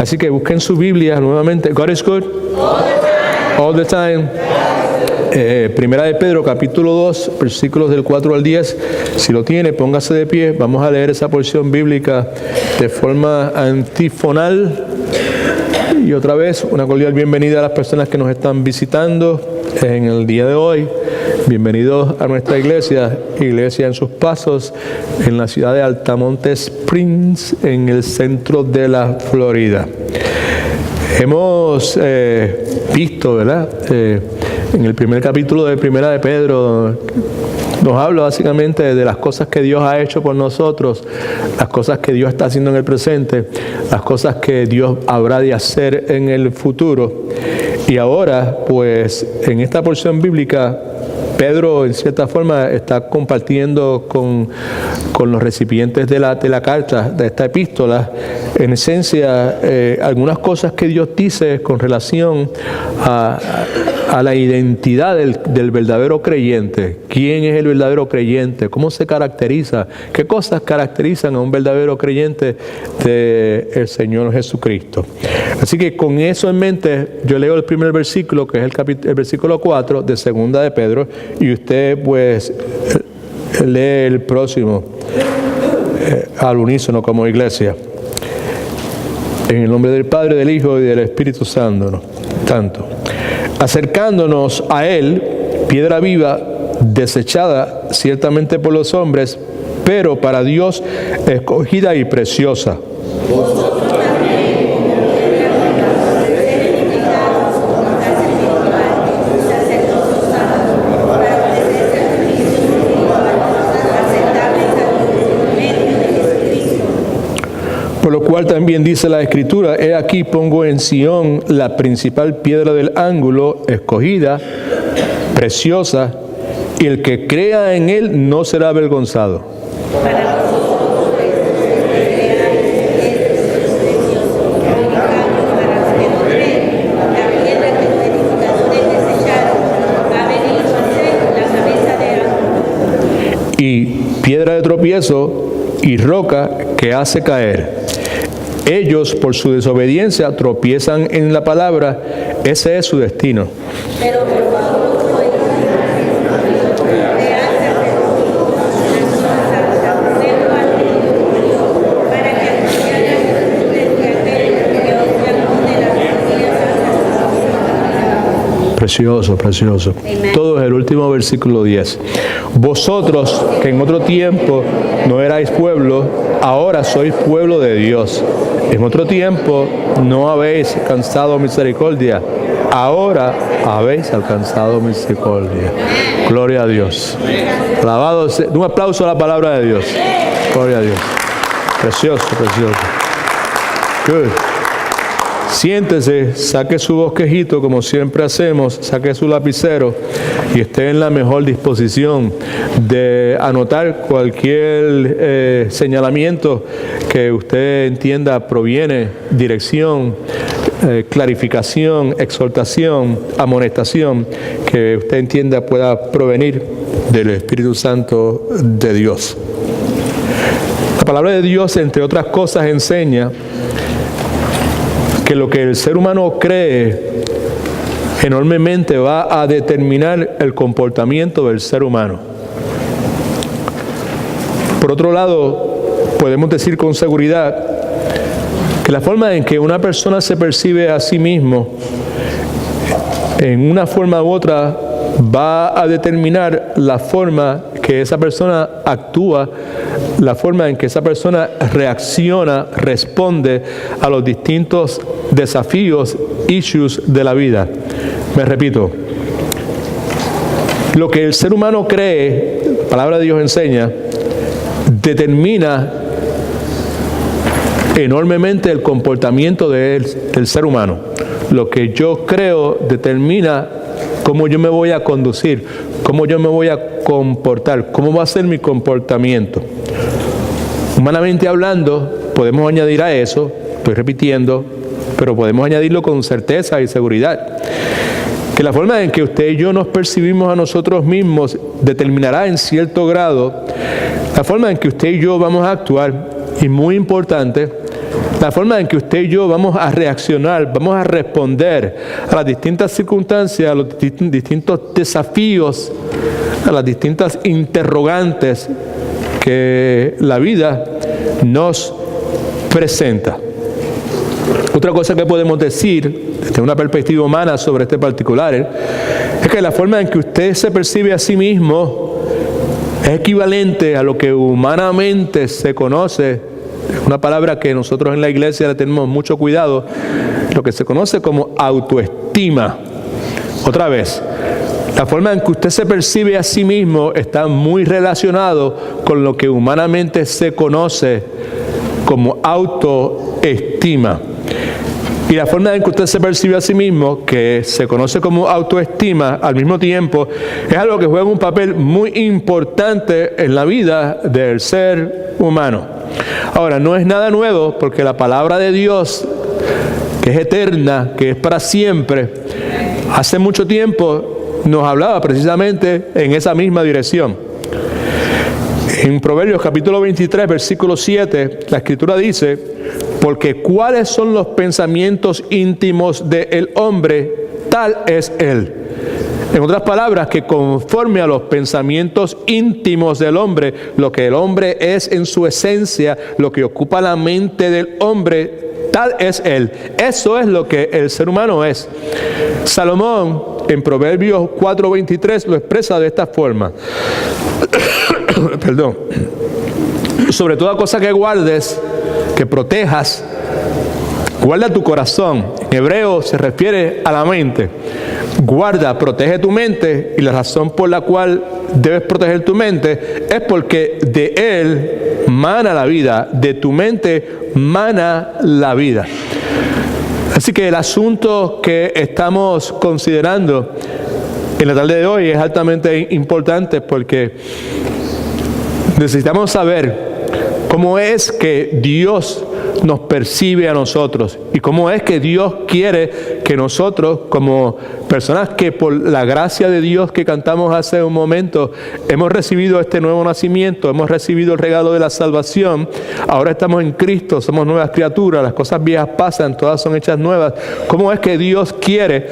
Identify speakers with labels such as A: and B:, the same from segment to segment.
A: Así que busquen su Biblia nuevamente. God is good. All the time. Primera de Pedro, capítulo 2, versículos del 4 al 10. Si lo tiene, póngase de pie. Vamos a leer esa porción bíblica de forma antifonal. Y otra vez, una cordial bienvenida a las personas que nos están visitando en el día de hoy. Bienvenidos a nuestra iglesia en sus pasos, en la ciudad de Altamonte Springs, en el centro de la Florida. Hemos visto, ¿verdad? En el primer capítulo de Primera de Pedro, nos habla básicamente de las cosas que Dios ha hecho por nosotros, las cosas que Dios está haciendo en el presente, las cosas que Dios habrá de hacer en el futuro. Y ahora, pues, en esta porción bíblica, Pedro, en cierta forma, está compartiendo con los recipientes de la carta, de esta epístola, en esencia, algunas cosas que Dios dice con relación a la identidad del verdadero creyente. ¿Quién es el verdadero creyente? ¿Cómo se caracteriza? ¿Qué cosas caracterizan a un verdadero creyente del Señor Jesucristo? Así que con eso en mente, yo leo el primer versículo, que es el versículo 4 de Segunda de Pedro, y usted pues lee el próximo al unísono como iglesia. En el nombre del Padre, del Hijo y del Espíritu Santo. Acercándonos a Él, piedra viva, desechada ciertamente por los hombres, pero para Dios escogida y preciosa. Por lo cual también dice la Escritura: he aquí pongo en Sión la principal piedra del ángulo, escogida, preciosa, y el que crea en él no será avergonzado. Y piedra de tropiezo y roca que hace caer. Ellos, por su desobediencia, tropiezan en la palabra. Ese es su destino. Precioso, precioso. Todo es el último versículo 10. Vosotros, que en otro tiempo no erais pueblo, ahora sois pueblo de Dios. En otro tiempo no habéis alcanzado misericordia, ahora habéis alcanzado misericordia. Gloria a Dios. Alabado sea. Un aplauso a la palabra de Dios. Gloria a Dios. Precioso, precioso. Good. Siéntese, saque su bosquejito como siempre hacemos, saque su lapicero y esté en la mejor disposición de anotar cualquier señalamiento que usted entienda proviene, dirección, clarificación, exhortación, amonestación, que usted entienda pueda provenir del Espíritu Santo de Dios. La palabra de Dios, entre otras cosas, enseña que lo que el ser humano cree enormemente va a determinar el comportamiento del ser humano. Por otro lado, podemos decir con seguridad que la forma en que una persona se percibe a sí mismo, en una forma u otra, va a determinar la forma que esa persona actúa, la forma en que esa persona reacciona, responde a los distintos desafíos, issues de la vida. Me repito, lo que el ser humano cree, la palabra de Dios enseña, determina enormemente el comportamiento del ser humano. Lo que yo creo determina cómo yo me voy a conducir, cómo yo me voy a comportar, cómo va a ser mi comportamiento. Humanamente hablando, podemos añadir a eso, estoy repitiendo, pero podemos añadirlo con certeza y seguridad, que la forma en que usted y yo nos percibimos a nosotros mismos determinará en cierto grado la forma en que usted y yo vamos a actuar, y muy importante, la forma en que usted y yo vamos a reaccionar, vamos a responder a las distintas circunstancias, a los distintos desafíos, a las distintas interrogantes que la vida nos presenta. Otra cosa que podemos decir desde una perspectiva humana sobre este particular es que la forma en que usted se percibe a sí mismo es equivalente a lo que humanamente se conoce, una palabra que nosotros en la iglesia le tenemos mucho cuidado, lo que se conoce como autoestima. Otra vez, la forma en que usted se percibe a sí mismo está muy relacionado con lo que humanamente se conoce como autoestima. Y la forma en que usted se percibe a sí mismo, que se conoce como autoestima, al mismo tiempo, es algo que juega un papel muy importante en la vida del ser humano. Ahora, no es nada nuevo, porque la palabra de Dios, que es eterna, que es para siempre, hace mucho tiempo nos hablaba precisamente en esa misma dirección. En Proverbios capítulo 23, versículo 7, la Escritura dice: porque cuáles son los pensamientos íntimos del hombre, tal es él. En otras palabras, que conforme a los pensamientos íntimos del hombre, lo que el hombre es en su esencia, lo que ocupa la mente del hombre, tal es él. Eso es lo que el ser humano es. Salomón, en Proverbios 4:23, lo expresa de esta forma. Perdón. Sobre toda cosa que guardes, que protejas, guarda tu corazón. En hebreo se refiere a la mente. Guarda, protege tu mente, y la razón por la cual debes proteger tu mente es porque de él mana la vida, de tu mente mana la vida. Así que el asunto que estamos considerando en la tarde de hoy es altamente importante, porque necesitamos saber cómo es que Dios nos percibe a nosotros y cómo es que Dios quiere que nosotros, como personas que por la gracia de Dios que cantamos hace un momento, hemos recibido este nuevo nacimiento, hemos recibido el regalo de la salvación, ahora estamos en Cristo, somos nuevas criaturas, las cosas viejas pasan, todas son hechas nuevas. ¿Cómo es que Dios quiere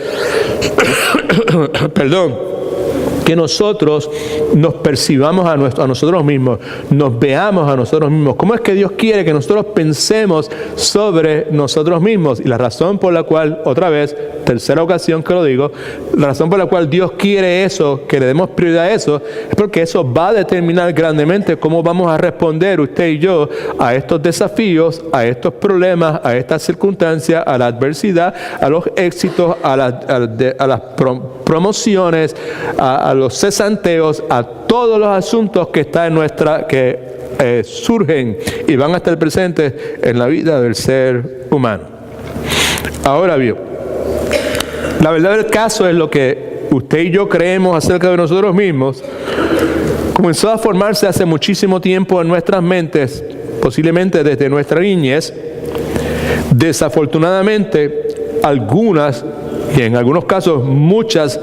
A: que nosotros nos percibamos a nosotros mismos, nos veamos a nosotros mismos? ¿Cómo es que Dios quiere que nosotros pensemos sobre nosotros mismos? Y la razón por la cual, otra vez, tercera ocasión que lo digo, la razón por la cual Dios quiere eso, que le demos prioridad a eso, es porque eso va a determinar grandemente cómo vamos a responder usted y yo a estos desafíos, a estos problemas, a estas circunstancias, a la adversidad, a los éxitos, a las promociones, a los cesanteos, a todos los asuntos que están en nuestra, que surgen y van a estar presentes en la vida del ser humano. Ahora bien, la verdad del caso es lo que usted y yo creemos acerca de nosotros mismos comenzó a formarse hace muchísimo tiempo en nuestras mentes, posiblemente desde nuestra niñez. Desafortunadamente, algunas, y en algunos casos muchas,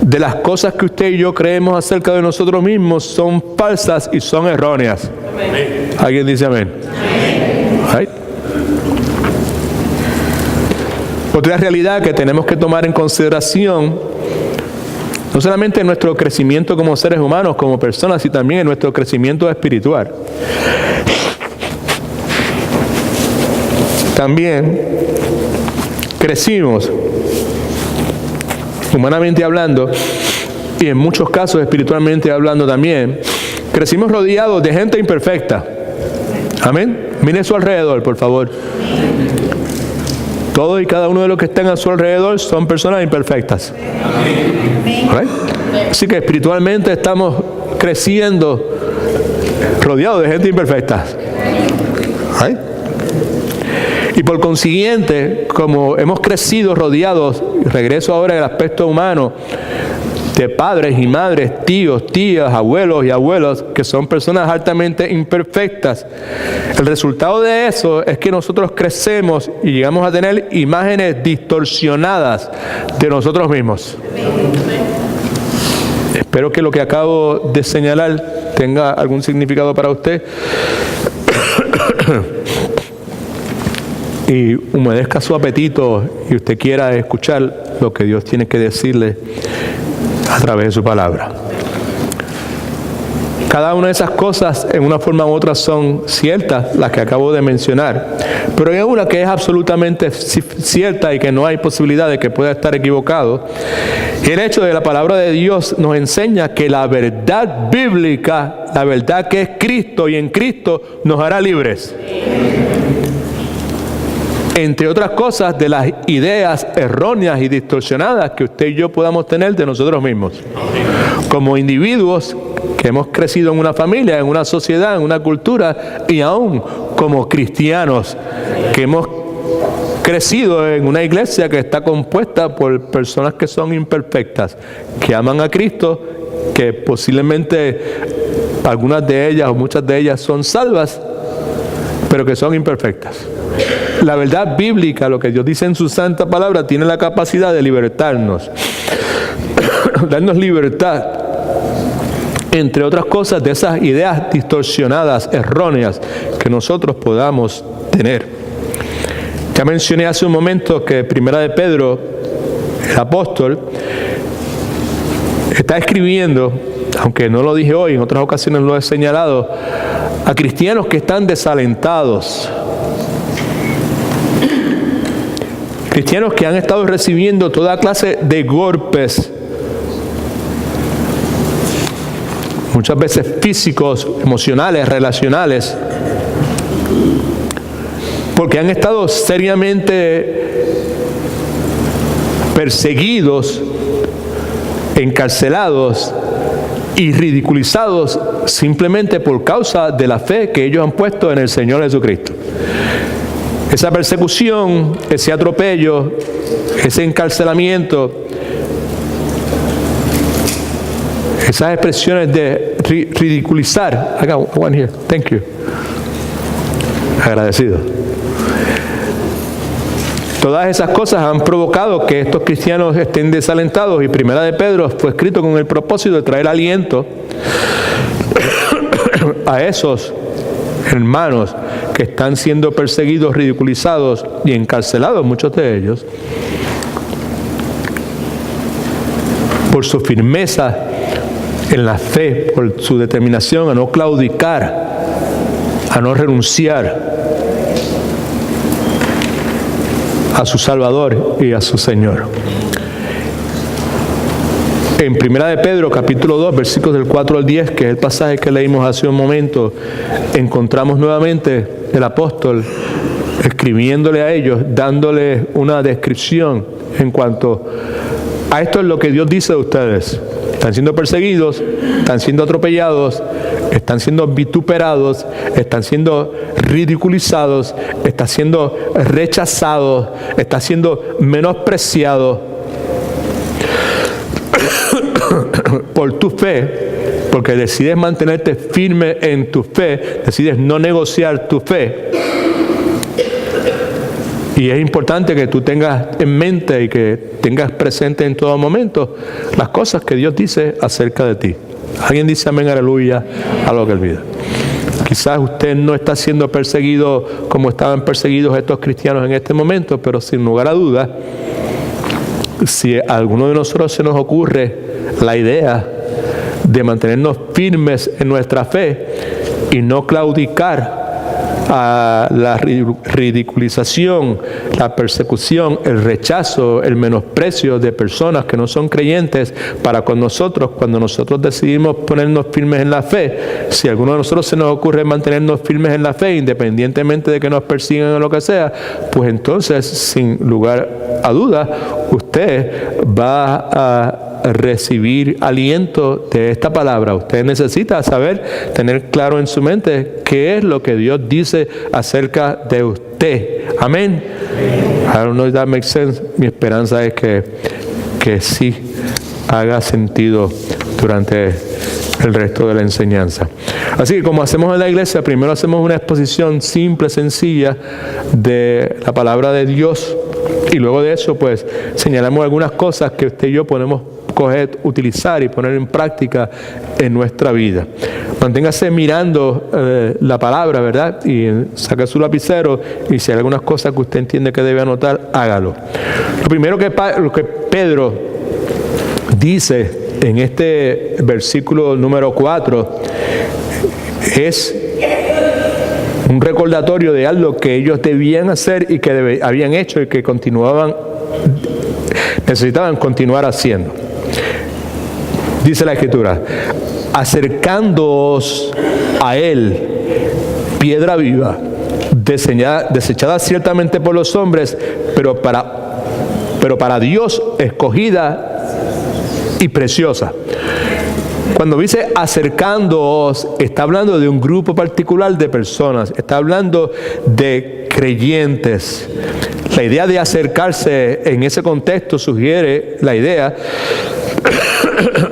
A: de las cosas que usted y yo creemos acerca de nosotros mismos son falsas y son erróneas. Amén. ¿Alguien dice amén? Amén. Otra realidad que tenemos que tomar en consideración, no solamente en nuestro crecimiento como seres humanos, como personas, sino también en nuestro crecimiento espiritual. También crecimos, humanamente hablando, y en muchos casos espiritualmente hablando también, crecimos rodeados de gente imperfecta. Amén. Mire a su alrededor, por favor. Todos y cada uno de los que están a su alrededor son personas imperfectas. Amén. Así que espiritualmente estamos creciendo rodeados de gente imperfecta. Amén. Y por consiguiente, como hemos crecido rodeados, regreso ahora al aspecto humano, de padres y madres, tíos, tías, abuelos y abuelas, que son personas altamente imperfectas, el resultado de eso es que nosotros crecemos y llegamos a tener imágenes distorsionadas de nosotros mismos. Espero que lo que acabo de señalar tenga algún significado para usted. y humedezca su apetito y usted quiera escuchar lo que Dios tiene que decirle a través de su palabra. Cada una de esas cosas, en una forma u otra, son ciertas, las que acabo de mencionar. Pero hay una que es absolutamente cierta y que no hay posibilidad de que pueda estar equivocado. El hecho de la palabra de Dios nos enseña que la verdad bíblica, la verdad que es Cristo y en Cristo, nos hará libres. Entre otras cosas, de las ideas erróneas y distorsionadas que usted y yo podamos tener de nosotros mismos. Como individuos que hemos crecido en una familia, en una sociedad, en una cultura, y aún como cristianos que hemos crecido en una iglesia que está compuesta por personas que son imperfectas, que aman a Cristo, que posiblemente algunas de ellas o muchas de ellas son salvas, pero que son imperfectas. La verdad bíblica, lo que Dios dice en su santa palabra, tiene la capacidad de libertarnos, darnos libertad, entre otras cosas, de esas ideas distorsionadas, erróneas, que nosotros podamos tener. Ya mencioné hace un momento que Primera de Pedro, el apóstol, está escribiendo, aunque no lo dije hoy, en otras ocasiones lo he señalado, a cristianos que están desalentados, cristianos que han estado recibiendo toda clase de golpes, muchas veces físicos, emocionales, relacionales, porque han estado seriamente perseguidos, encarcelados y ridiculizados simplemente por causa de la fe que ellos han puesto en el Señor Jesucristo. Esa persecución, ese atropello, ese encarcelamiento, esas expresiones de ridiculizar. I got one here. Thank you. Agradecido. Todas esas cosas han provocado que estos cristianos estén desalentados, y Primera de Pedro fue escrito con el propósito de traer aliento a esos hermanos que están siendo perseguidos, ridiculizados y encarcelados, muchos de ellos, por su firmeza en la fe, por su determinación a no claudicar, a no renunciar a su Salvador y a su Señor. En Primera de Pedro, capítulo 2, versículos del 4 al 10, que es el pasaje que leímos hace un momento, encontramos nuevamente el apóstol escribiéndole a ellos, dándole una descripción en cuanto a esto es lo que Dios dice de ustedes. Están siendo perseguidos, están siendo atropellados, están siendo vituperados, están siendo ridiculizados, están siendo rechazados, están siendo menospreciados por tu fe, porque decides mantenerte firme en tu fe, decides no negociar tu fe. Y es importante que tú tengas en mente y que tengas presente en todo momento las cosas que Dios dice acerca de ti. Alguien dice amén, aleluya, a lo que olvida. Quizás usted no está siendo perseguido como estaban perseguidos estos cristianos en este momento, pero sin lugar a dudas, si a alguno de nosotros se nos ocurre la idea de mantenernos firmes en nuestra fe y no claudicar a la ridiculización, la persecución, el rechazo, el menosprecio de personas que no son creyentes para con nosotros, cuando nosotros decidimos ponernos firmes en la fe, si a alguno de nosotros se nos ocurre mantenernos firmes en la fe, independientemente de que nos persigan o lo que sea, pues entonces, sin lugar a dudas, usted va a recibir aliento de esta palabra. Usted necesita saber, tener claro en su mente qué es lo que Dios dice acerca de usted. Amén. I don't know if that makes sense. Mi esperanza es que sí haga sentido durante el resto de la enseñanza. Así que como hacemos en la iglesia, primero hacemos una exposición simple, sencilla de la palabra de Dios, y luego de eso pues señalamos algunas cosas que usted y yo podemos utilizar y poner en práctica en nuestra vida. Manténgase mirando la palabra, ¿verdad? Y saque su lapicero y si hay algunas cosas que usted entiende que debe anotar, hágalo. Lo primero que Pedro dice en este versículo número 4 es un recordatorio de algo que ellos debían hacer y que habían hecho y que necesitaban continuar haciendo. Dice la Escritura: acercándoos a Él, piedra viva, desechada ciertamente por los hombres, pero para Dios escogida y preciosa. Cuando dice acercándoos, está hablando de un grupo particular de personas, está hablando de creyentes. La idea de acercarse en ese contexto sugiere la idea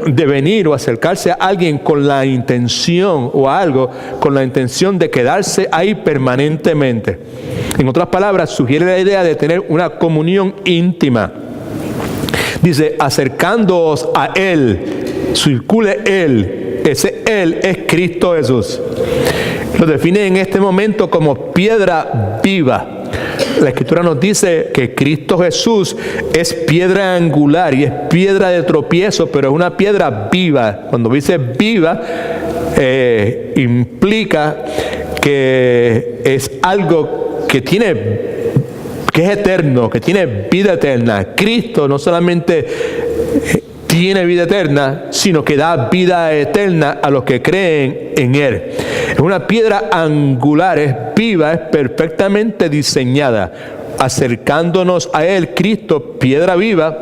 A: de venir o acercarse a alguien con la intención o a algo con la intención de quedarse ahí permanentemente. En otras palabras, sugiere la idea de tener una comunión íntima. Dice, acercándoos a Él, circule Él. Ese Él es Cristo Jesús. Lo define en este momento como piedra viva. La Escritura nos dice que Cristo Jesús es piedra angular y es piedra de tropiezo, pero es una piedra viva. Cuando dice viva, implica que es algo que es eterno, que tiene vida eterna. Cristo no solamente tiene vida eterna, sino que da vida eterna a los que creen en Él. Es una piedra angular, es viva, es perfectamente diseñada. Acercándonos a Él, Cristo, piedra viva.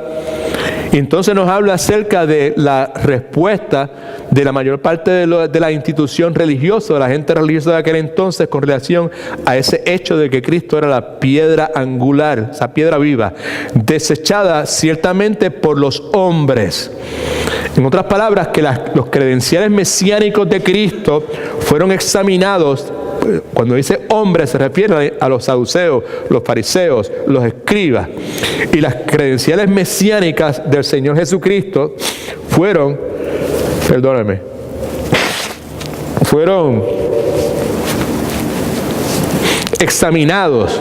A: Y entonces nos habla acerca de la respuesta de la mayor parte de la institución religiosa, de la gente religiosa de aquel entonces, con relación a ese hecho de que Cristo era la piedra angular, esa piedra viva, desechada ciertamente por los hombres. En otras palabras, que los credenciales mesiánicos de Cristo fueron examinados. Cuando dice hombres se refiere a los saduceos, los fariseos, los escribas. Y las credenciales mesiánicas del Señor Jesucristo fueron examinados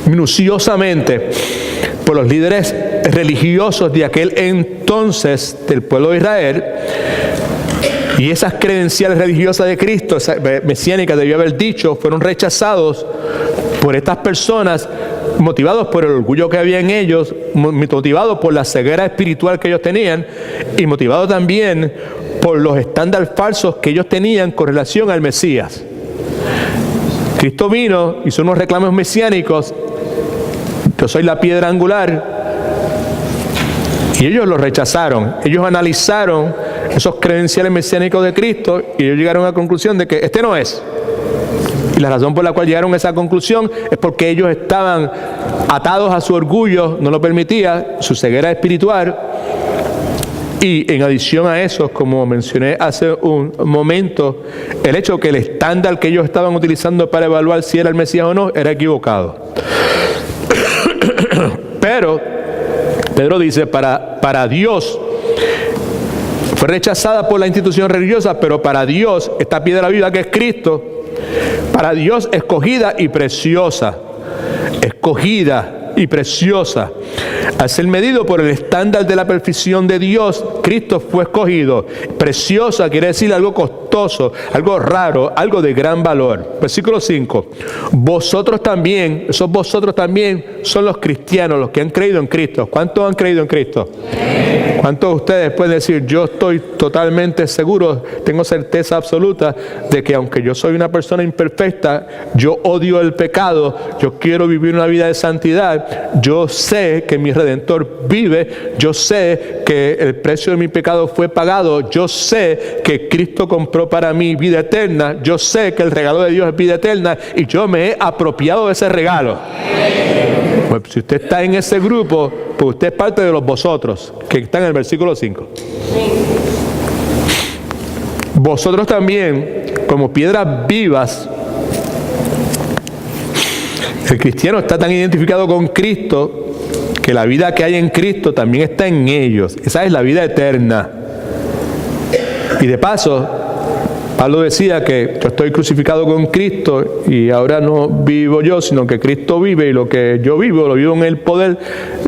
A: minuciosamente por los líderes religiosos de aquel entonces del pueblo de Israel. Y esas credenciales religiosas de Cristo, mesiánicas, debió haber dicho, fueron rechazados por estas personas, motivados por el orgullo que había en ellos, motivados por la ceguera espiritual que ellos tenían y motivados también por los estándares falsos que ellos tenían con relación al Mesías. Cristo vino, hizo unos reclamos mesiánicos: yo soy la piedra angular. Y ellos lo rechazaron. Ellos analizaron esos credenciales mesiánicos de Cristo y ellos llegaron a la conclusión de que este no es. Y la razón por la cual llegaron a esa conclusión es porque ellos estaban atados a su orgullo, no lo permitía, su ceguera espiritual. Y en adición a eso, como mencioné hace un momento, el hecho que el estándar que ellos estaban utilizando para evaluar si era el Mesías o no era equivocado. Pero Pedro dice, para Dios, fue rechazada por la institución religiosa, pero para Dios, esta piedra viva que es Cristo, para Dios escogida y preciosa. Escogida y preciosa. Al ser medido por el estándar de la perfección de Dios, Cristo fue escogido. Preciosa quiere decir algo costoso, algo raro, algo de gran valor. Versículo 5. Vosotros también, esos vosotros también son los cristianos, los que han creído en Cristo. ¿Cuántos han creído en Cristo? ¿Cuántos de ustedes pueden decir, yo estoy totalmente seguro, tengo certeza absoluta de que aunque yo soy una persona imperfecta, yo odio el pecado, yo quiero vivir una vida de santidad, yo sé que mi Redentor vive, yo sé que el precio de mi pecado fue pagado, yo sé que Cristo compró para mí vida eterna, yo sé que el regalo de Dios es vida eterna y yo me he apropiado de ese regalo? Pues si usted está en ese grupo, pues usted es parte de los vosotros, que están en el versículo 5. Vosotros también, como piedras vivas, el cristiano está tan identificado con Cristo que la vida que hay en Cristo también está en ellos. Esa es la vida eterna. Y de paso, Pablo decía que yo estoy crucificado con Cristo y ahora no vivo yo, sino que Cristo vive, y lo que yo vivo, lo vivo en el poder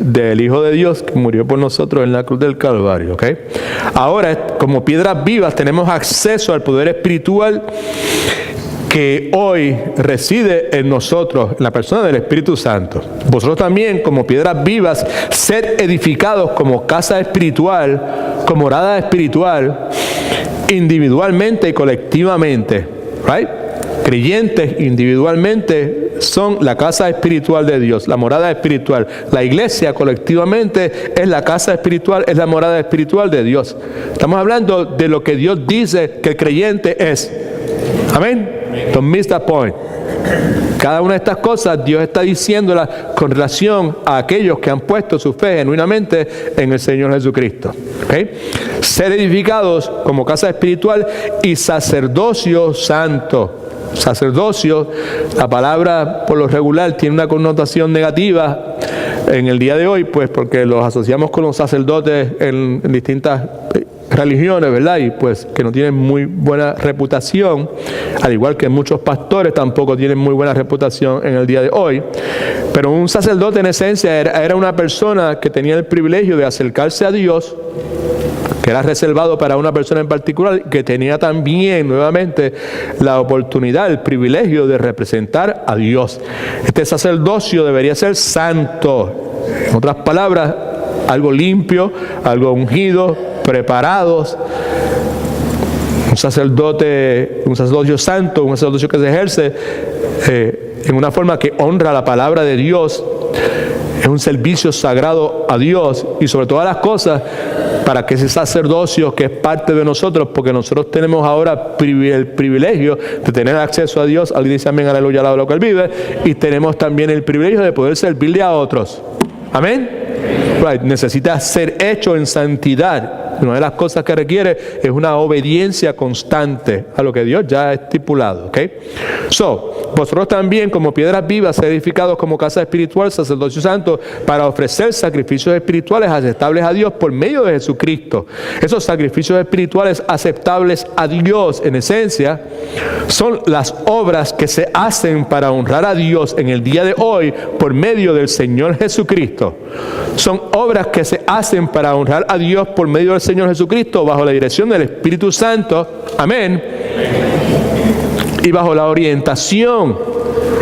A: del Hijo de Dios que murió por nosotros en la cruz del Calvario. ¿Okay? Ahora, como piedras vivas, tenemos acceso al poder espiritual que hoy reside en nosotros, en la persona del Espíritu Santo. Vosotros también, como piedras vivas, sed edificados como casa espiritual, como morada espiritual, individualmente y colectivamente. Right? Creyentes individualmente son la casa espiritual de Dios, la morada espiritual. La iglesia colectivamente es la casa espiritual, es la morada espiritual de Dios. Estamos hablando de lo que Dios dice que el creyente es. Amén. Don't miss that point. Cada una de estas cosas Dios está diciéndolas con relación a aquellos que han puesto su fe genuinamente en el Señor Jesucristo. ¿Okay? Ser edificados como casa espiritual y sacerdocio santo. Sacerdocio, la palabra por lo regular tiene una connotación negativa en el día de hoy, pues porque los asociamos con los sacerdotes en distintas religiones, ¿verdad? Y pues que no tienen muy buena reputación, al igual que muchos pastores tampoco tienen muy buena reputación en el día de hoy. Pero un sacerdote en esencia era una persona que tenía el privilegio de acercarse a Dios, que era reservado para una persona en particular, que tenía también nuevamente la oportunidad, el privilegio de representar a Dios. Este sacerdocio debería ser santo, en otras palabras, algo limpio, algo ungido, preparados. Un sacerdocio santo, un sacerdocio que se ejerce en una forma que honra la palabra de Dios, es un servicio sagrado a Dios, y sobre todas las cosas, para que ese sacerdocio que es parte de nosotros, porque nosotros tenemos ahora el privilegio de tener acceso a Dios, alguien dice amén, aleluya, alaba lo que Él vive, y tenemos también el privilegio de poder servirle a otros. Amén. Right. Necesita ser hecho en santidad. Una de las cosas que requiere es una obediencia constante a lo que Dios ya ha estipulado. ¿Okay? Vosotros también, como piedras vivas, sed edificados como casa espiritual, sacerdocio santo, para ofrecer sacrificios espirituales aceptables a Dios por medio de Jesucristo. Esos sacrificios espirituales aceptables a Dios, en esencia, son las obras que se hacen para honrar a Dios en el día de hoy por medio del Señor Jesucristo. Son obras que se hacen para honrar a Dios por medio del Señor Jesucristo, bajo la dirección del Espíritu Santo. Amén. Y bajo la orientación,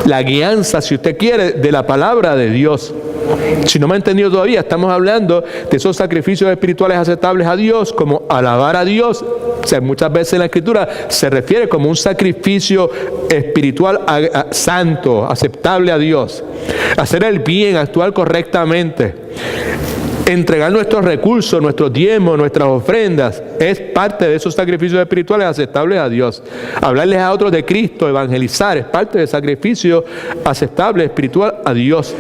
A: la guianza, si usted quiere, de la palabra de Dios. Si no me ha entendido todavía, estamos hablando de esos sacrificios espirituales aceptables a Dios, como alabar a Dios. O sea, muchas veces en la Escritura se refiere como un sacrificio espiritual santo, aceptable a Dios. Hacer el bien, actuar correctamente. Entregar nuestros recursos, nuestros diezmos, nuestras ofrendas, es parte de esos sacrificios espirituales aceptables a Dios. Hablarles a otros de Cristo, evangelizar, es parte del sacrificio aceptable espiritual a Dios.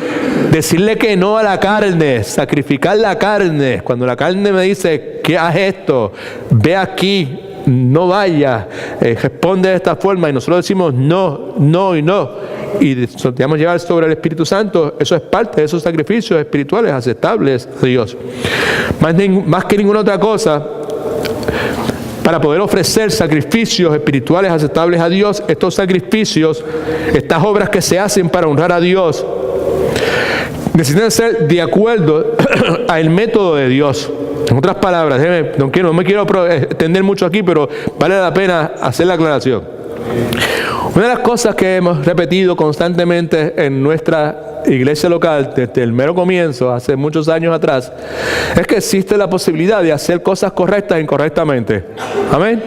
A: Decirle que no a la carne, sacrificar la carne. Cuando la carne me dice, ¿qué haz esto? Ve aquí, no vaya, responde de esta forma, y nosotros decimos no, no y no. Y soltamos llevar sobre el Espíritu Santo, eso es parte de esos sacrificios espirituales aceptables a Dios. Más que ninguna otra cosa, para poder ofrecer sacrificios espirituales aceptables a Dios, estos sacrificios, estas obras que se hacen para honrar a Dios, necesitan ser de acuerdo al método de Dios. En otras palabras, no me quiero extender mucho aquí, pero vale la pena hacer la aclaración. Una de las cosas que hemos repetido constantemente en nuestra iglesia local desde el mero comienzo, hace muchos años atrás, es que existe la posibilidad de hacer cosas correctas incorrectamente. Amén.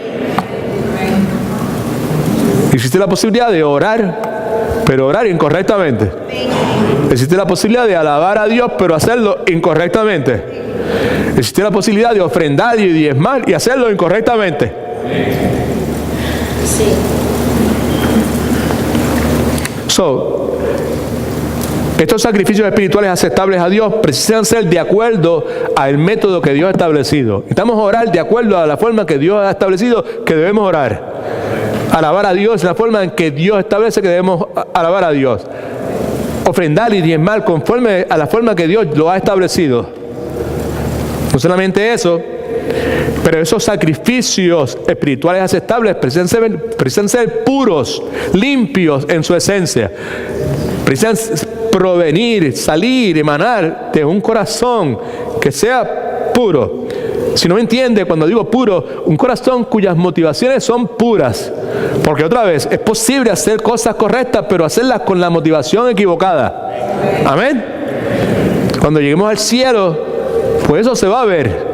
A: Existe la posibilidad de orar, pero orar incorrectamente. Existe la posibilidad de alabar a Dios, pero hacerlo incorrectamente. Existe la posibilidad de ofrendar y diezmar y hacerlo incorrectamente. Sí. Estos sacrificios espirituales aceptables a Dios precisan ser de acuerdo al método que Dios ha establecido. Estamos a orar de acuerdo a la forma que Dios ha establecido que debemos orar. Alabar a Dios en la forma en que Dios establece que debemos alabar a Dios. Ofrendar y diezmar conforme a la forma que Dios lo ha establecido. No solamente eso, Pero esos sacrificios espirituales aceptables precisan ser puros, limpios en su esencia. Precisan provenir, salir, emanar de un corazón que sea puro. Si no me entiende, cuando digo puro, un corazón cuyas motivaciones son puras. Porque otra vez, es posible hacer cosas correctas, pero hacerlas con la motivación equivocada. Amén. Cuando lleguemos al cielo, pues eso se va a ver.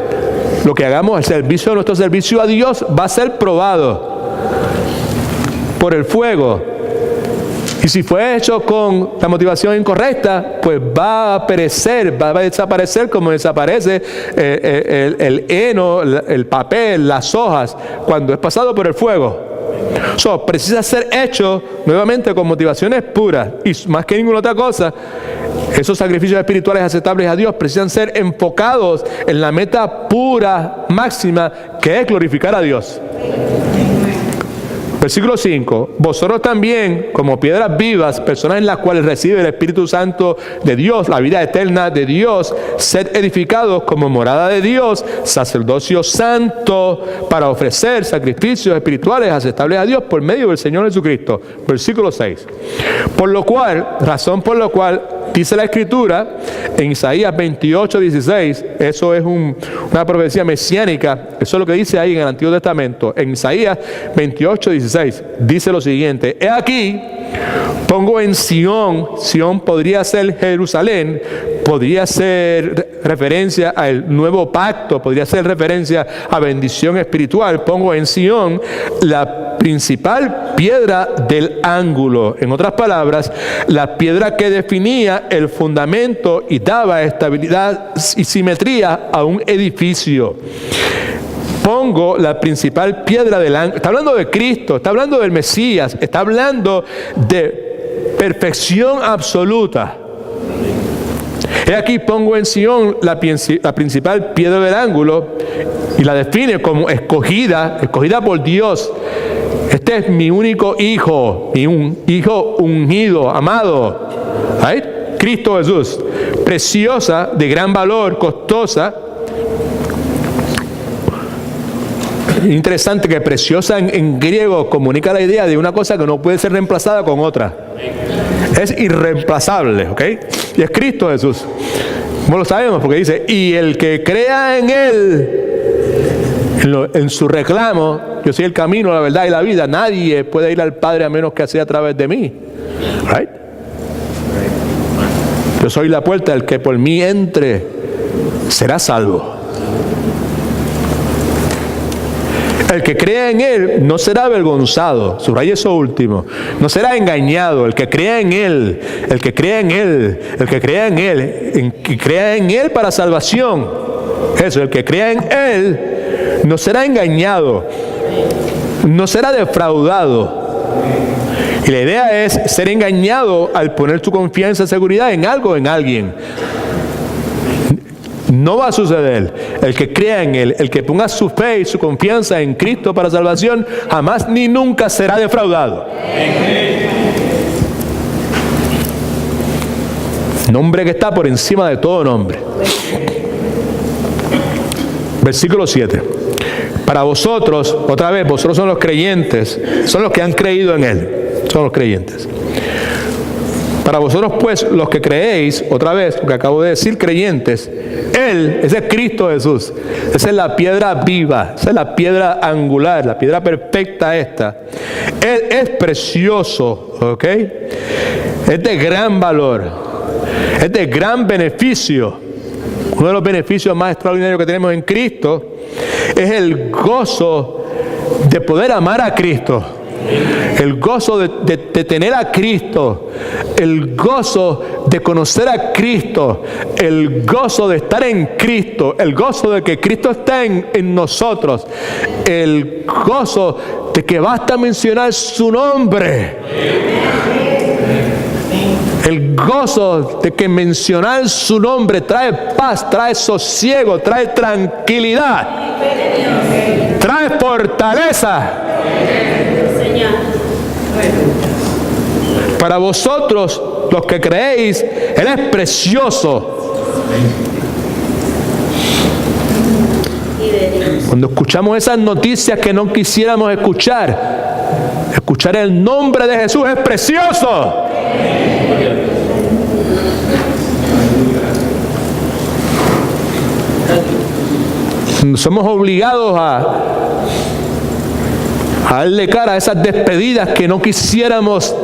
A: Lo que hagamos, el servicio de nuestro servicio a Dios va a ser probado por el fuego. Y si fue hecho con la motivación incorrecta, pues va a perecer, va a desaparecer como desaparece el heno, el papel, las hojas, cuando es pasado por el fuego. Precisa ser hecho nuevamente con motivaciones puras. Y más que ninguna otra cosa, esos sacrificios espirituales aceptables a Dios precisan ser enfocados en la meta pura, máxima, que es glorificar a Dios. Versículo 5. Vosotros también, como piedras vivas, personas en las cuales recibe el Espíritu Santo de Dios, la vida eterna de Dios, sed edificados como morada de Dios, sacerdocio santo, para ofrecer sacrificios espirituales aceptables a Dios por medio del Señor Jesucristo. Versículo 6. Razón por la cual dice la Escritura en Isaías 28:16, eso es una profecía mesiánica, eso es lo que dice ahí en el Antiguo Testamento. En Isaías 28:16 dice lo siguiente: he aquí, pongo en Sión, Sión podría ser Jerusalén, podría ser referencia al nuevo pacto, podría ser referencia a bendición espiritual. Pongo en Sión la principal piedra del ángulo. En otras palabras, la piedra que definía el fundamento y daba estabilidad y simetría a un edificio. Pongo la principal piedra del ángulo. Está hablando de Cristo, está hablando del Mesías, está hablando de perfección absoluta. He aquí pongo en Sión la principal piedra del ángulo y la define como escogida por Dios. Este es mi único hijo, un hijo ungido, amado. ¿Right? Cristo Jesús. Preciosa, de gran valor, costosa. Interesante que preciosa en griego comunica la idea de una cosa que no puede ser reemplazada con otra. Es irreemplazable, ¿ok? Y es Cristo Jesús. ¿Cómo lo sabemos? Porque dice, y el que crea en Él, en su reclamo, yo soy el camino, la verdad y la vida, nadie puede ir al Padre a menos que sea a través de mí. Right? Yo soy la puerta, el que por mí entre será salvo. El que crea en Él no será avergonzado. Subraya eso último. No será engañado. El que crea en Él, el que crea en Él, el que crea en Él, el que crea en Él para salvación. Eso, el que crea en Él no será engañado, no será defraudado. Y la idea es ser engañado al poner tu confianza y seguridad en algo, en alguien. No va a suceder. El que crea en Él, el que ponga su fe y su confianza en Cristo para salvación, jamás ni nunca será defraudado. Nombre que está por encima de todo nombre. Versículo 7. Para vosotros, otra vez, vosotros son los creyentes, son los que han creído en Él, son los creyentes. Para vosotros pues, los que creéis, otra vez, lo que acabo de decir, creyentes, Él, ese es Cristo Jesús, esa es la piedra viva, esa es la piedra angular, la piedra perfecta esta. Él es precioso, ¿ok? Es de gran valor, es de gran beneficio. Uno de los beneficios más extraordinarios que tenemos en Cristo es el gozo de poder amar a Cristo. El gozo de tener a Cristo, el gozo de conocer a Cristo, el gozo de estar en Cristo, el gozo de que Cristo está en nosotros, el gozo de que basta mencionar su nombre, el gozo de que mencionar su nombre trae paz, trae sosiego, trae tranquilidad, trae fortaleza. Para vosotros, los que creéis, Él es precioso. Cuando escuchamos esas noticias que no quisiéramos escuchar el nombre de Jesús es precioso. Somos obligados a darle cara a esas despedidas que no quisiéramos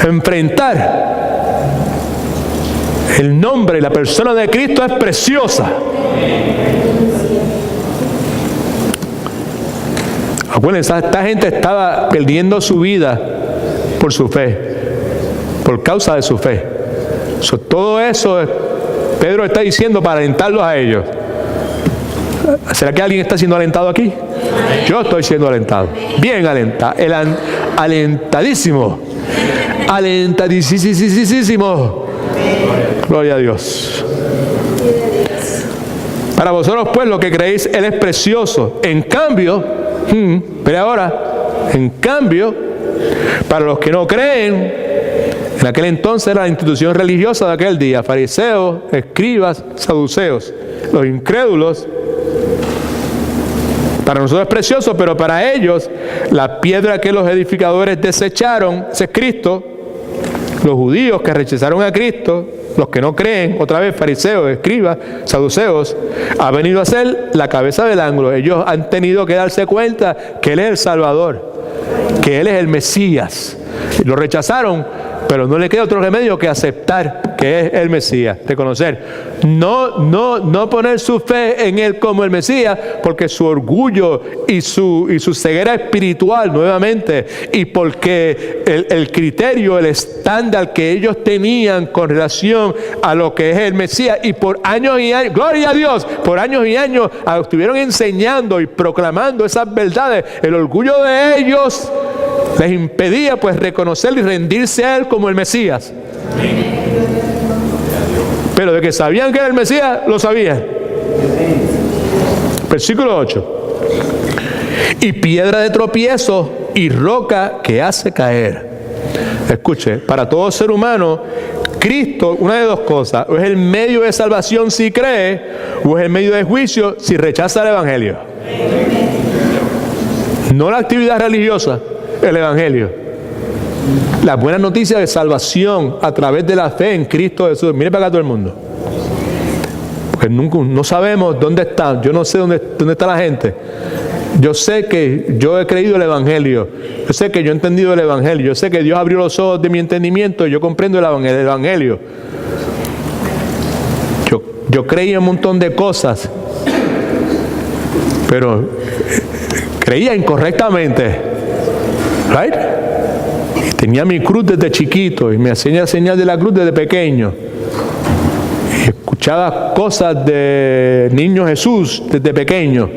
A: enfrentar. El nombre y la persona de Cristo es preciosa. Acuérdense, esta gente estaba perdiendo su vida por su fe, por causa de su fe. Todo eso Pedro está diciendo para alentarlos a ellos. ¿Será que alguien está siendo alentado aquí? Yo estoy siendo alentado. Bien alentado. Alentadísimo. Alentadísimo. Gloria a Dios. Para vosotros pues lo que creéis, Él es precioso. En cambio, pero ahora, en cambio, para los que no creen, en aquel entonces era la institución religiosa de aquel día, fariseos, escribas, saduceos, los incrédulos. Para nosotros es precioso, pero para ellos, la piedra que los edificadores desecharon, ese es Cristo. Los judíos que rechazaron a Cristo, los que no creen, otra vez fariseos, escribas, saduceos, ha venido a ser la cabeza del ángulo. Ellos han tenido que darse cuenta que Él es el Salvador, que Él es el Mesías. Lo rechazaron, pero no le queda otro remedio que aceptar que es el Mesías, reconocer. No poner su fe en Él como el Mesías, porque su orgullo y su ceguera espiritual nuevamente, y porque el criterio, el estándar que ellos tenían con relación a lo que es el Mesías, y por años y años, gloria a Dios, por años y años estuvieron enseñando y proclamando esas verdades. El orgullo de ellos les impedía pues reconocer y rendirse a Él como el Mesías. Pero de que sabían que era el Mesías, lo sabían. Versículo 8. Y piedra de tropiezo y roca que hace caer. Escuche, para todo ser humano, Cristo, una de dos cosas: o es el medio de salvación si cree, o es el medio de juicio si rechaza el Evangelio. No la actividad religiosa, el Evangelio. La buena noticia de salvación a través de la fe en Cristo Jesús. Mire para acá todo el mundo. Porque no sabemos dónde está. Yo no sé dónde está la gente. Yo sé que yo he creído el Evangelio. Yo sé que yo he entendido el Evangelio. Yo sé que Dios abrió los ojos de mi entendimiento y yo comprendo el Evangelio. Yo creía un montón de cosas, pero creía incorrectamente. ¿Right? Tenía mi cruz desde chiquito y me hacía señal de la cruz desde pequeño. Y escuchaba cosas de niño Jesús desde pequeño.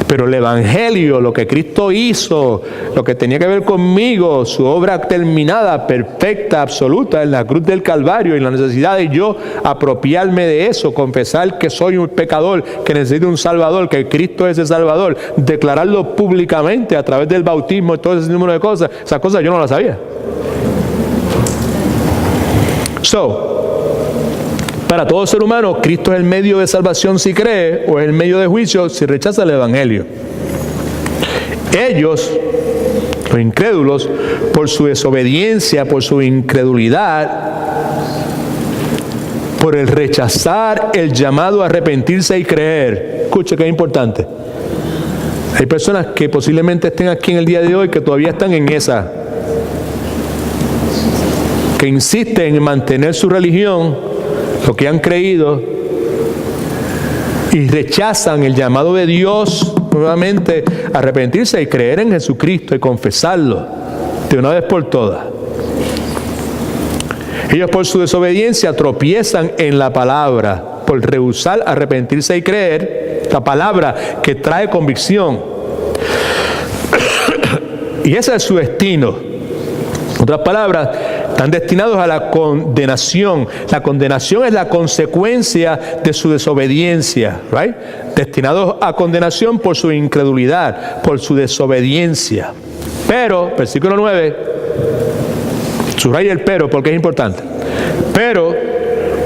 A: Pero el Evangelio, lo que Cristo hizo, lo que tenía que ver conmigo, su obra terminada, perfecta, absoluta en la cruz del Calvario, y la necesidad de yo apropiarme de eso, confesar que soy un pecador, que necesito un Salvador, que Cristo es el Salvador, declararlo públicamente a través del bautismo y todo ese número de cosas. Esas cosas yo no las sabía. Para todo ser humano, Cristo es el medio de salvación si cree, o es el medio de juicio si rechaza el Evangelio. Ellos, los incrédulos, por su desobediencia, por su incredulidad, por el rechazar el llamado a arrepentirse y creer. Escuche que es importante. Hay personas que posiblemente estén aquí en el día de hoy que todavía están en esa, que insisten en mantener su religión, lo que han creído, y rechazan el llamado de Dios nuevamente a arrepentirse y creer en Jesucristo y confesarlo de una vez por todas. Ellos por su desobediencia tropiezan en la palabra, por rehusar arrepentirse y creer, la palabra que trae convicción. Y ese es su destino. En otras palabras, están destinados a la condenación. La condenación es la consecuencia de su desobediencia, right? Destinados a condenación por su incredulidad, por su desobediencia. Pero, versículo 9, subraya el pero porque es importante. Pero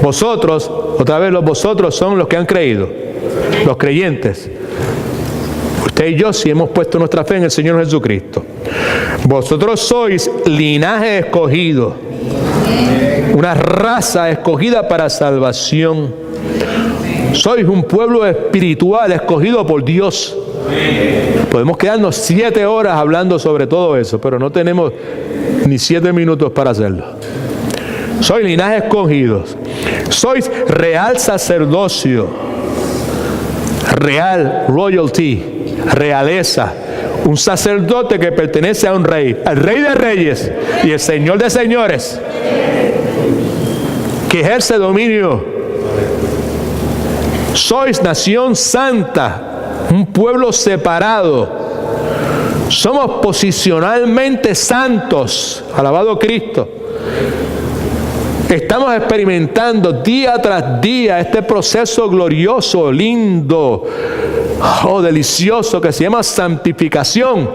A: Vosotros, otra vez los vosotros son los que han creído, los creyentes. Usted y yo sí hemos puesto nuestra fe en el Señor Jesucristo. Vosotros sois linaje escogido, una raza escogida para salvación. Sois un pueblo espiritual escogido por Dios. Podemos quedarnos 7 horas hablando sobre todo eso, pero no tenemos ni 7 minutos para hacerlo. Sois linaje escogido. Sois real sacerdocio. Real, royalty, realeza. Un sacerdote que pertenece a un rey, al Rey de Reyes y el Señor de Señores, que ejerce dominio. Sois nación santa, un pueblo separado. Somos posicionalmente santos. Alabado Cristo. Estamos experimentando día tras día este proceso glorioso, lindo, delicioso, que se llama santificación.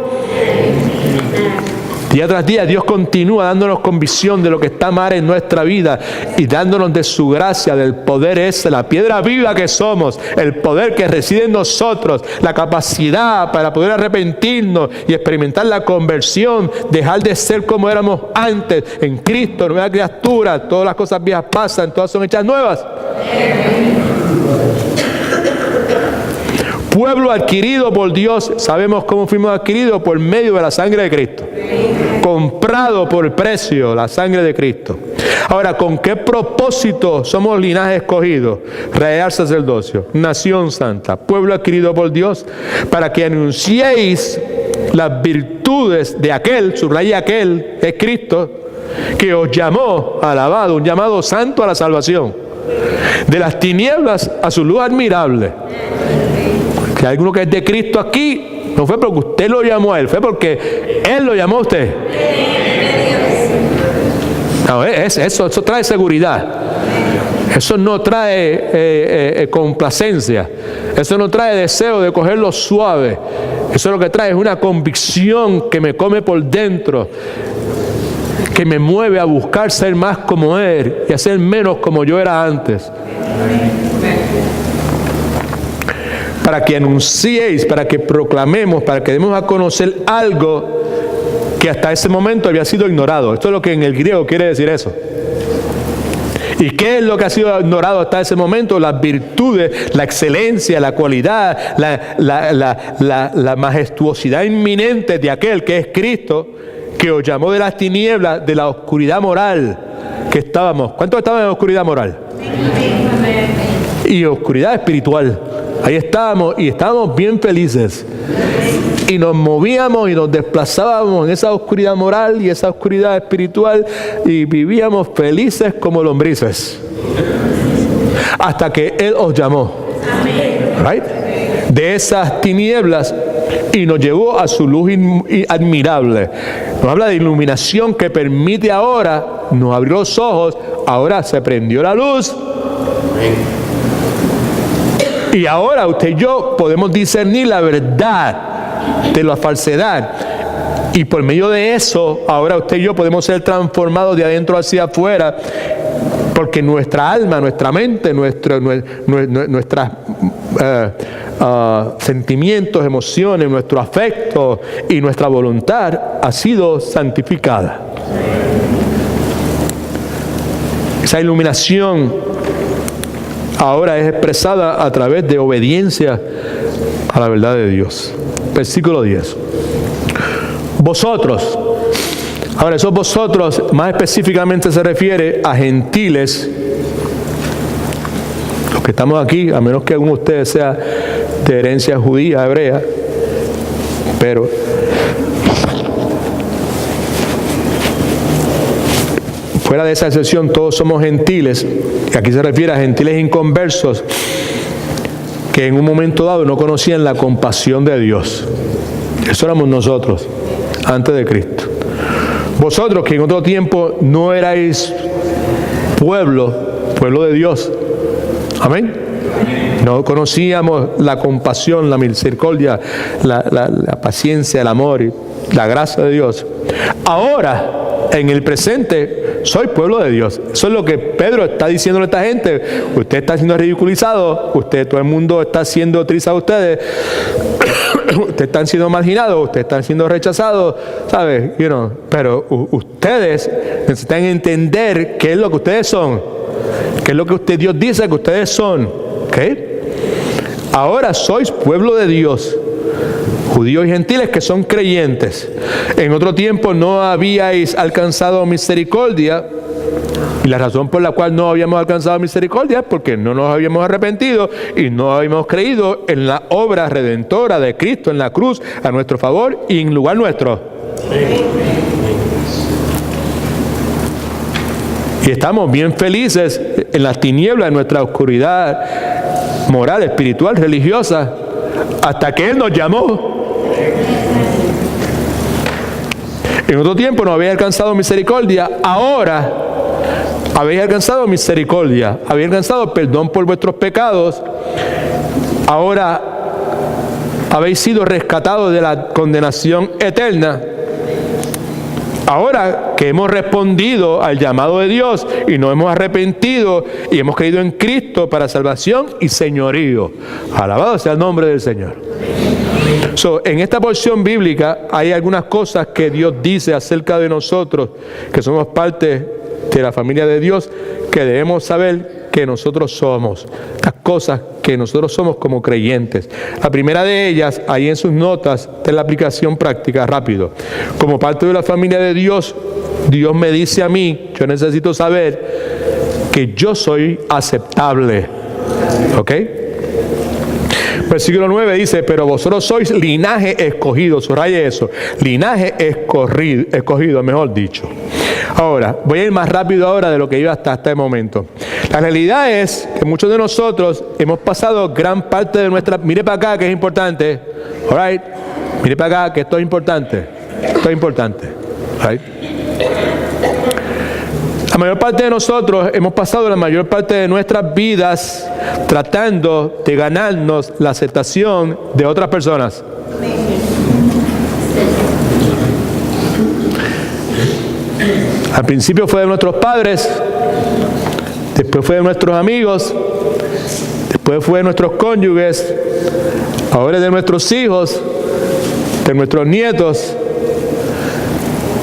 A: Día tras día Dios continúa dándonos convicción de lo que está mal en nuestra vida y dándonos de su gracia, del poder ese, la piedra viva que somos, el poder que reside en nosotros, la capacidad para poder arrepentirnos y experimentar la conversión, dejar de ser como éramos antes, en Cristo, nueva criatura, todas las cosas viejas pasan, todas son hechas nuevas. Pueblo adquirido por Dios. ¿Sabemos cómo fuimos adquiridos? Por medio de la sangre de Cristo. Comprado por precio, la sangre de Cristo. Ahora, ¿con qué propósito somos linaje escogido? Real sacerdocio, nación santa, pueblo adquirido por Dios, para que anunciéis las virtudes de aquel, subraya aquel, es Cristo, que os llamó, alabado, un llamado santo a la salvación, de las tinieblas a su luz admirable. Si hay alguno que es de Cristo aquí, no fue porque usted lo llamó a Él, fue porque Él lo llamó a usted. No, eso trae seguridad. Eso no trae complacencia. Eso no trae deseo de cogerlo suave. Eso lo que trae es una convicción que me come por dentro, que me mueve a buscar ser más como Él y a ser menos como yo era antes. Para que anunciéis, para que proclamemos, para que demos a conocer algo que hasta ese momento había sido ignorado. Esto es lo que en el griego quiere decir eso. ¿Y qué es lo que ha sido ignorado hasta ese momento? Las virtudes, la excelencia, la cualidad, la majestuosidad inminente de aquel que es Cristo, que os llamó de las tinieblas, de la oscuridad moral que estábamos. ¿Cuántos estaban en oscuridad moral? Y oscuridad espiritual. Ahí estábamos y estábamos bien felices. Y nos movíamos y nos desplazábamos en esa oscuridad moral y esa oscuridad espiritual y vivíamos felices como lombrices. Hasta que Él os llamó. Right? De esas tinieblas y nos llevó a su luz admirable. Nos habla de iluminación que permite ahora, nos abrió los ojos, ahora se prendió la luz. Y ahora usted y yo podemos discernir la verdad de la falsedad. Y por medio de eso, ahora usted y yo podemos ser transformados de adentro hacia afuera, porque nuestra alma, nuestra mente, nuestros sentimientos, emociones, nuestro afecto y nuestra voluntad ha sido santificada. Esa iluminación ahora es expresada a través de obediencia a la verdad de Dios. Versículo 10. Vosotros. Ahora, esos vosotros más específicamente se refiere a gentiles. Los que estamos aquí, a menos que alguno de ustedes sea de herencia judía, hebrea, pero fuera de esa excepción, todos somos gentiles. Y aquí se refiere a gentiles inconversos que en un momento dado no conocían la compasión de Dios. Eso éramos nosotros, antes de Cristo. Vosotros que en otro tiempo no erais pueblo de Dios. Amén. No conocíamos la compasión, la misericordia, la paciencia, el amor y la gracia de Dios. Ahora, en el presente, soy pueblo de Dios. Eso es lo que Pedro está diciendo a esta gente. Usted está siendo ridiculizado, todo el mundo está siendo utilizado a ustedes, ustedes están siendo marginados, ustedes están siendo rechazados, ¿sabes? Pero ustedes necesitan entender qué es lo que ustedes son, qué es lo que Dios dice que ustedes son, ¿ok? Ahora sois pueblo de Dios, judíos y gentiles que son creyentes. En otro tiempo no habíais alcanzado misericordia, y la razón por la cual no habíamos alcanzado misericordia es porque no nos habíamos arrepentido y no habíamos creído en la obra redentora de Cristo en la cruz a nuestro favor y en lugar nuestro. Y estamos bien felices en las tinieblas de nuestra oscuridad moral, espiritual, religiosa, hasta que Él nos llamó. En otro tiempo no habéis alcanzado misericordia, ahora habéis alcanzado misericordia, habéis alcanzado perdón por vuestros pecados, ahora habéis sido rescatados de la condenación eterna. Ahora que hemos respondido al llamado de Dios y nos hemos arrepentido y hemos creído en Cristo para salvación y señorío. Alabado sea el nombre del Señor. En esta porción bíblica hay algunas cosas que Dios dice acerca de nosotros, que somos parte de la familia de Dios, que debemos saber que nosotros somos, las cosas que nosotros somos como creyentes. La primera de ellas, ahí en sus notas, de la aplicación práctica, rápido. Como parte de la familia de Dios, Dios me dice a mí, yo necesito saber que yo soy aceptable. ¿Ok? Versículo 9 dice, pero vosotros sois linaje escogido, subraye eso, linaje escogido, mejor dicho. Ahora, voy a ir más rápido ahora de lo que iba hasta este momento. La realidad es que muchos de nosotros hemos pasado gran parte de nuestra... Mire para acá que es importante. All right. Mire para acá que esto es importante. Esto es importante. All right. La mayor parte de nosotros hemos pasado la mayor parte de nuestras vidas tratando de ganarnos la aceptación de otras personas. Al principio fue de nuestros padres, después fue de nuestros amigos, después fue de nuestros cónyuges, ahora es de nuestros hijos, de nuestros nietos.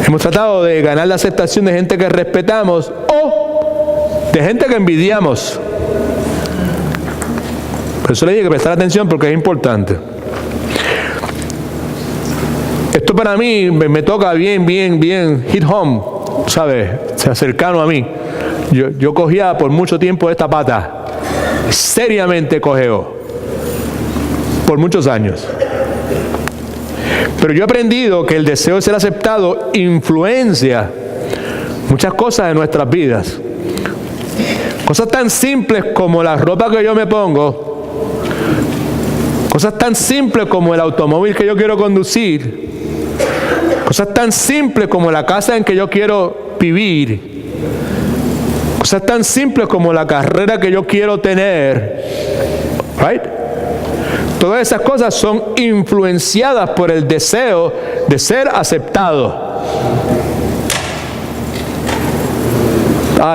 A: Hemos tratado de ganar la aceptación de gente que respetamos o de gente que envidiamos. Por eso le dije que prestar atención porque es importante. Esto para mí me toca bien hit home, ¿sabes? Cercano a mí. Yo cogía por mucho tiempo esta pata, seriamente cogeo, por muchos años. Pero yo he aprendido que el deseo de ser aceptado influencia muchas cosas de nuestras vidas. Cosas tan simples como la ropa que yo me pongo, cosas tan simples como el automóvil que yo quiero conducir, cosas tan simples como la casa en que yo quiero vivir, cosas tan simples como la carrera que yo quiero tener, right? Todas esas cosas son influenciadas por el deseo de ser aceptado.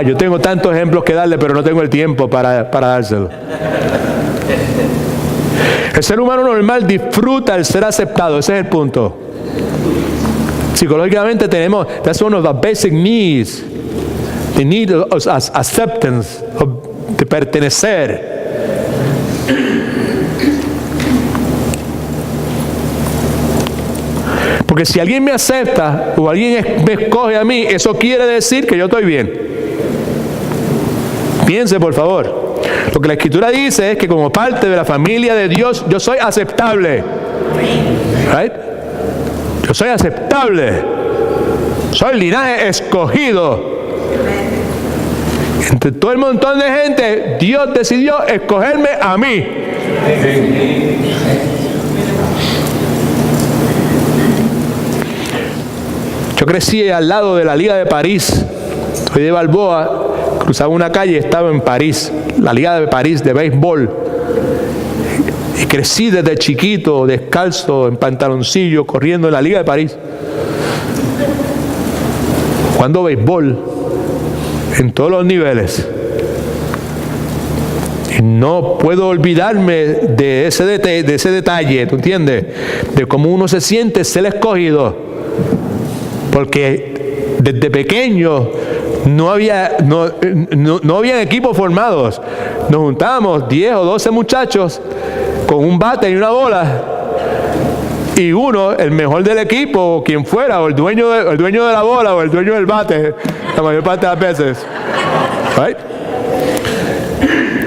A: Yo tengo tantos ejemplos que darle, pero no tengo el tiempo para dárselo. El ser humano normal disfruta el ser aceptado, ese es el punto. Psicológicamente tenemos, that's one of the basic needs, the need of acceptance, de pertenecer. Porque si alguien me acepta o alguien me escoge a mí, eso quiere decir que yo estoy bien. Piense, por favor. Lo que la Escritura dice es que como parte de la familia de Dios, yo soy aceptable. Right? Yo soy aceptable. Soy linaje escogido. Entre todo el montón de gente, Dios decidió escogerme a mí. Yo crecí al lado de la Liga de París. Soy de Balboa, cruzaba una calle y estaba en París, la Liga de París de béisbol. Y crecí desde chiquito, descalzo, en pantaloncillo, corriendo en la Liga de París. Jugando béisbol. en todos los niveles. Y no puedo olvidarme de ese detalle, ¿tú entiendes? De cómo uno se siente ser escogido. Porque desde pequeño no habían equipos formados. Nos juntábamos 10 o 12 muchachos con un bate y una bola. Y uno, el mejor del equipo, o quien fuera, o el dueño de la bola, o el dueño del bate, la mayor parte de las veces, right?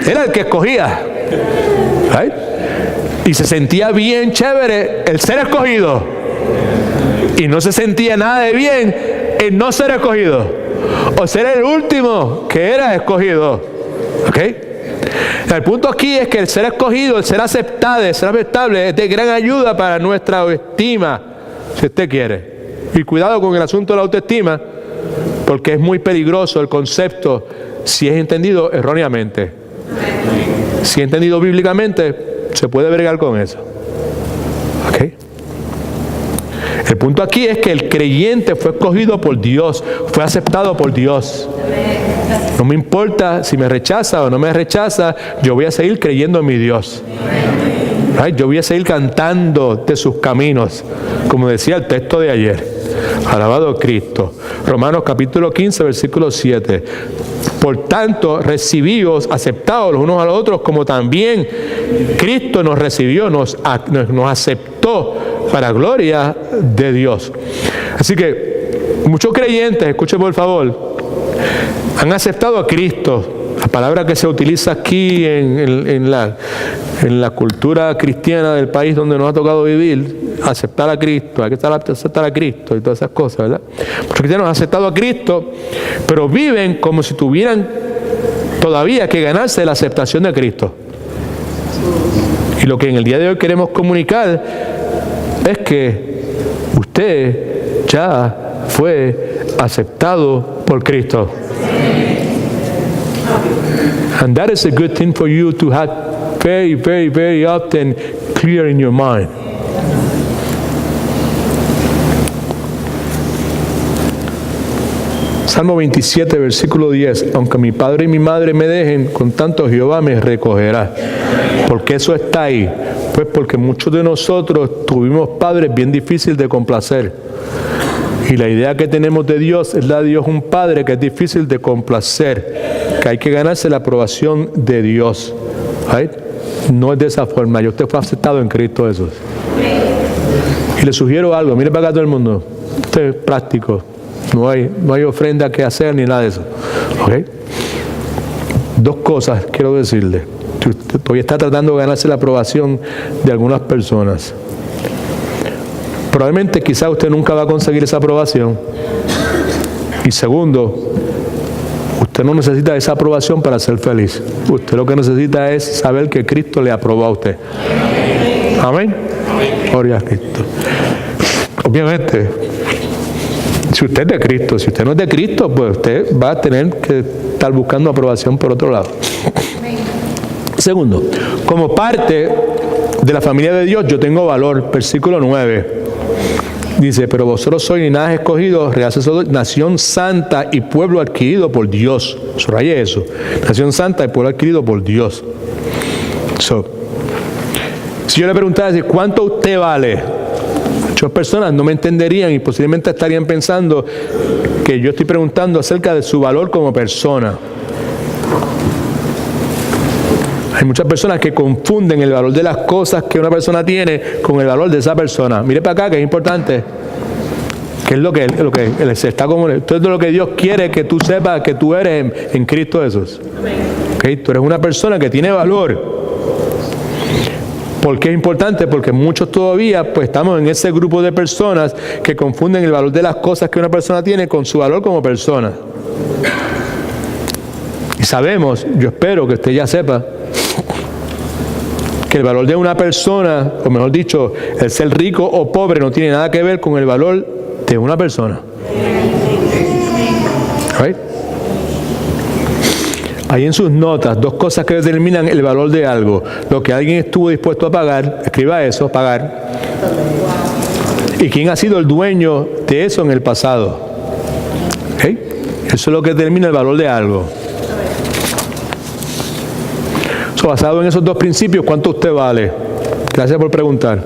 A: Era el que escogía, right? Y se sentía bien chévere el ser escogido, y no se sentía nada de bien el no ser escogido, o ser el último que era escogido, ¿ok? El punto aquí es que el ser escogido, el ser aceptable es de gran ayuda para nuestra autoestima, si usted quiere. Y cuidado con el asunto de la autoestima, porque es muy peligroso el concepto si es entendido erróneamente. Si es entendido bíblicamente, se puede bregar con eso. ¿Ok? El punto aquí es que el creyente fue escogido por Dios, fue aceptado por Dios. No me importa si me rechaza o no me rechaza, yo voy a seguir creyendo en mi Dios. Right? Yo voy a seguir cantando de sus caminos, como decía el texto de ayer. Alabado Cristo. Romanos capítulo 15, versículo 7. Por tanto, recibíos, aceptados los unos a los otros, como también Cristo nos recibió, nos aceptó para gloria de Dios. Así que muchos creyentes, escuchen por favor, han aceptado a Cristo. La palabra que se utiliza aquí en la cultura cristiana del país donde nos ha tocado vivir, aceptar a Cristo, hay que aceptar a Cristo y todas esas cosas, ¿verdad? Muchos cristianos han aceptado a Cristo, pero viven como si tuvieran todavía que ganarse la aceptación de Cristo. Y lo que en el día de hoy queremos comunicar es que usted ya fue aceptado por Cristo. And that is a good thing for you to have very, very, very often clear in your mind. Salmo 27, versículo 10. Aunque mi padre y mi madre me dejen, con tanto Jehová me recogerá. ¿Por qué eso está ahí? Pues porque muchos de nosotros tuvimos padres bien difíciles de complacer. Y la idea que tenemos de Dios es la de Dios un Padre que es difícil de complacer, que hay que ganarse la aprobación de Dios. ¿Right? No es de esa forma. Y usted fue aceptado en Cristo Jesús. Y le sugiero algo. Mire para acá todo el mundo. Usted es práctico. No hay ofrenda que hacer ni nada de eso. ¿Okay? Dos cosas quiero decirle. Usted todavía está tratando de ganarse la aprobación de algunas personas. Probablemente quizá usted nunca va a conseguir esa aprobación. Y segundo, usted no necesita esa aprobación para ser feliz. Usted lo que necesita es saber que Cristo le aprobó a usted. Amén. Gloria a Cristo. Obviamente, si usted es de Cristo, si usted no es de Cristo, pues usted va a tener que estar buscando aprobación por otro lado. Segundo, como parte de la familia de Dios, yo tengo valor. Versículo 9. Dice, pero vosotros sois linaje escogido, real sacerdocio, nación santa y pueblo adquirido por Dios. Subraye eso. Nación santa y pueblo adquirido por Dios. Si yo le preguntara, ¿cuánto usted vale? Muchas personas no me entenderían y posiblemente estarían pensando que yo estoy preguntando acerca de su valor como persona. Hay muchas personas que confunden el valor de las cosas que una persona tiene con el valor de esa persona. Mire para acá, que es importante. ¿Qué es lo que se está como? Esto es lo que Dios quiere que tú sepas que tú eres en Cristo Jesús. ¿Okay? Tú eres una persona que tiene valor. ¿Por qué es importante? Porque muchos todavía pues estamos en ese grupo de personas que confunden el valor de las cosas que una persona tiene con su valor como persona. Y sabemos, yo espero que usted ya sepa, que el valor de una persona, o mejor dicho, el ser rico o pobre no tiene nada que ver con el valor de una persona. ¿Right? Hay en sus notas dos cosas que determinan el valor de algo. Lo que alguien estuvo dispuesto a pagar, escriba eso, pagar. Y quién ha sido el dueño de eso en el pasado. ¿Okay? Eso es lo que determina el valor de algo. Basado en esos dos principios, ¿cuánto usted vale? Gracias por preguntar.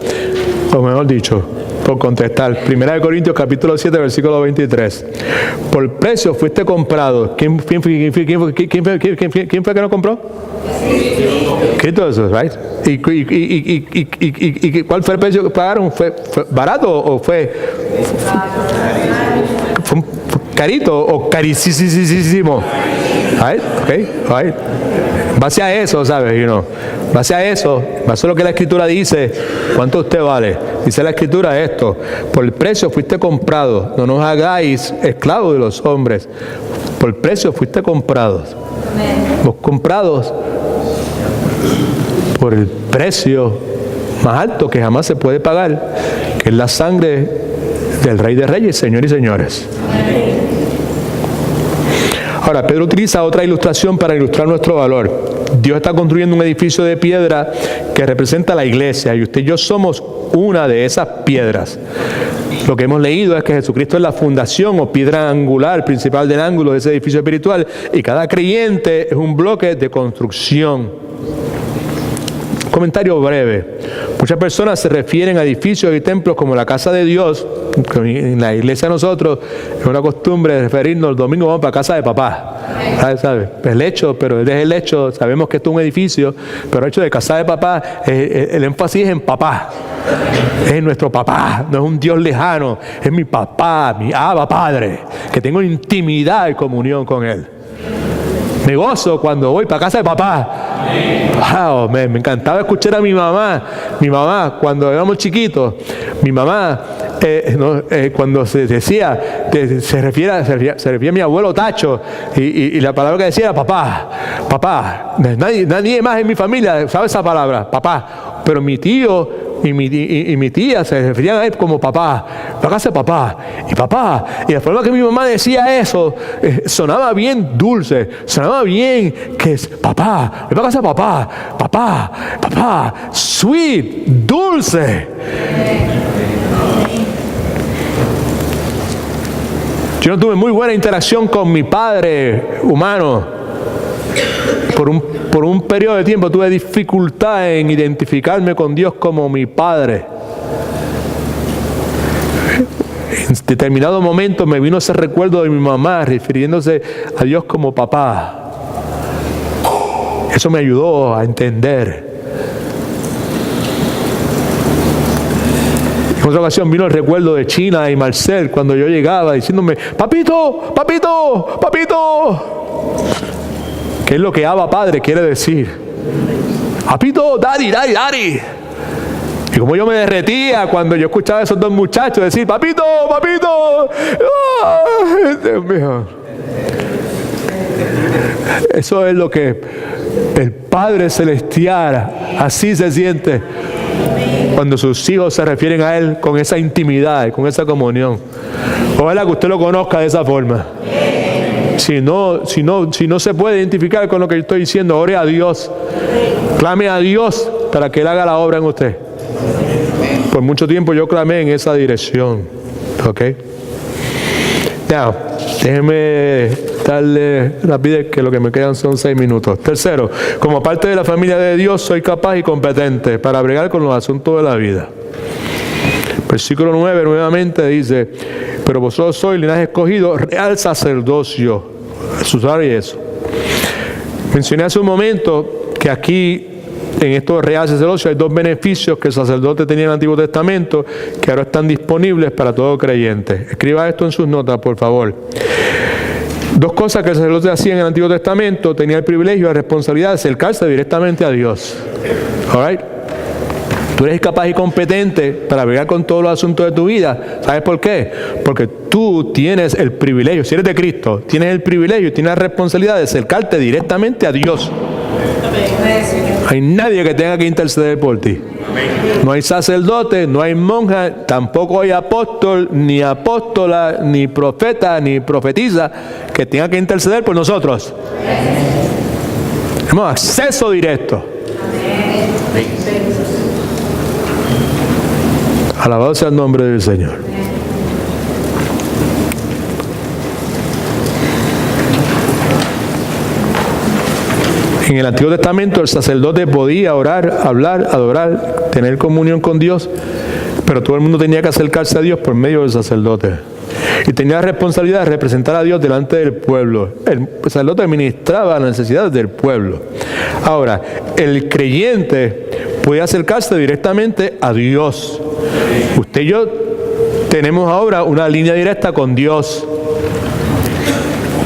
A: O mejor dicho, por contestar. 1 Corintios capítulo 7, versículo 23. Por precio fuiste comprado. ¿Quién fue que nos compró? Cristo Jesús, right? ¿Y cuál fue el precio que pagaron? ¿Fue barato o fue carito o carísimo? Right? Okay, right. Base a eso, ¿sabes? Base a eso, base a lo que la Escritura dice, ¿cuánto usted vale? Dice la Escritura esto: por el precio fuiste comprado, no nos hagáis esclavos de los hombres. Por el precio fuiste comprados. Los comprados por el precio más alto que jamás se puede pagar, que es la sangre del Rey de Reyes, Señor y señores. Ahora, Pedro utiliza otra ilustración para ilustrar nuestro valor. Dios está construyendo un edificio de piedra que representa la iglesia, y usted y yo somos una de esas piedras. Lo que hemos leído es que Jesucristo es la fundación o piedra angular principal del ángulo de ese edificio espiritual, y cada creyente es un bloque de construcción. Un comentario breve. Muchas personas se refieren a edificios y templos como la casa de Dios. En la iglesia nosotros es una costumbre referirnos: el domingo vamos para casa de papá. ¿Sabe? El hecho, pero desde el hecho, sabemos que esto es un edificio, pero el hecho de casa de papá, el énfasis es en papá. Es nuestro papá, no es un Dios lejano, es mi papá, mi Abba Padre, que tengo intimidad y comunión con Él. Me gozo cuando voy para casa de papá. Wow, me encantaba escuchar a mi mamá. Mi mamá, cuando éramos chiquitos, mi mamá, cuando se decía, se refiere a mi abuelo Tacho, y la palabra que decía era papá, papá. Nadie más en mi familia sabe esa palabra, papá. Pero mi tío y mi tía se referían a él como papá. Para casa de papá. Y papá. Y la forma que mi mamá decía eso sonaba bien dulce. Sonaba bien que es papá. Para casa de papá. Papá. Papá. Sweet. Dulce. Yo no tuve muy buena interacción con mi padre humano. Por un periodo de tiempo tuve dificultad en identificarme con Dios como mi Padre. En determinado momento me vino ese recuerdo de mi mamá refiriéndose a Dios como papá. Eso me ayudó a entender. En otra ocasión vino el recuerdo de China y Marcel cuando yo llegaba diciéndome: papito, papito, papito. ¿Qué es lo que Abba Padre quiere decir? Papito, daddy, daddy, daddy. Y como yo me derretía cuando yo escuchaba a esos dos muchachos decir: papito, papito. ¡Oh, Dios mío! Eso es lo que el Padre Celestial así se siente cuando sus hijos se refieren a Él con esa intimidad, con esa comunión. Ojalá que usted lo conozca de esa forma. Si no se puede identificar con lo que yo estoy diciendo, ore a Dios. Clame a Dios para que Él haga la obra en usted. Por mucho tiempo yo clamé en esa dirección. ¿Ok? Now, déjeme darle rapidez, que lo que me quedan son 6 minutos. Tercero, como parte de la familia de Dios, soy capaz y competente para bregar con los asuntos de la vida. Versículo 9 nuevamente dice: pero vosotros sois linaje escogido, real sacerdocio. Subraya eso. Mencioné hace un momento que aquí, en estos real sacerdocio, hay 2 beneficios que el sacerdote tenía en el Antiguo Testamento que ahora están disponibles para todo creyente. Escriba esto en sus notas, por favor. 2 cosas que el sacerdote hacía en el Antiguo Testamento: tenía el privilegio y la responsabilidad de acercarse directamente a Dios. All right. Tú eres capaz y competente para bregar con todos los asuntos de tu vida. ¿Sabes por qué? Porque tú tienes el privilegio, si eres de Cristo, tienes el privilegio y tienes la responsabilidad de acercarte directamente a Dios. No hay nadie que tenga que interceder por ti. No hay sacerdote, no hay monja, tampoco hay apóstol, ni apóstola, ni profeta, ni profetisa que tenga que interceder por nosotros. Tenemos acceso directo. Alabado sea el nombre del Señor. En el Antiguo Testamento el sacerdote podía orar, hablar, adorar, tener comunión con Dios, pero todo el mundo tenía que acercarse a Dios por medio del sacerdote. Y tenía la responsabilidad de representar a Dios delante del pueblo. El sacerdote administraba las necesidades del pueblo. Ahora, el creyente puede acercarse directamente a Dios. Usted y yo tenemos ahora una línea directa con Dios.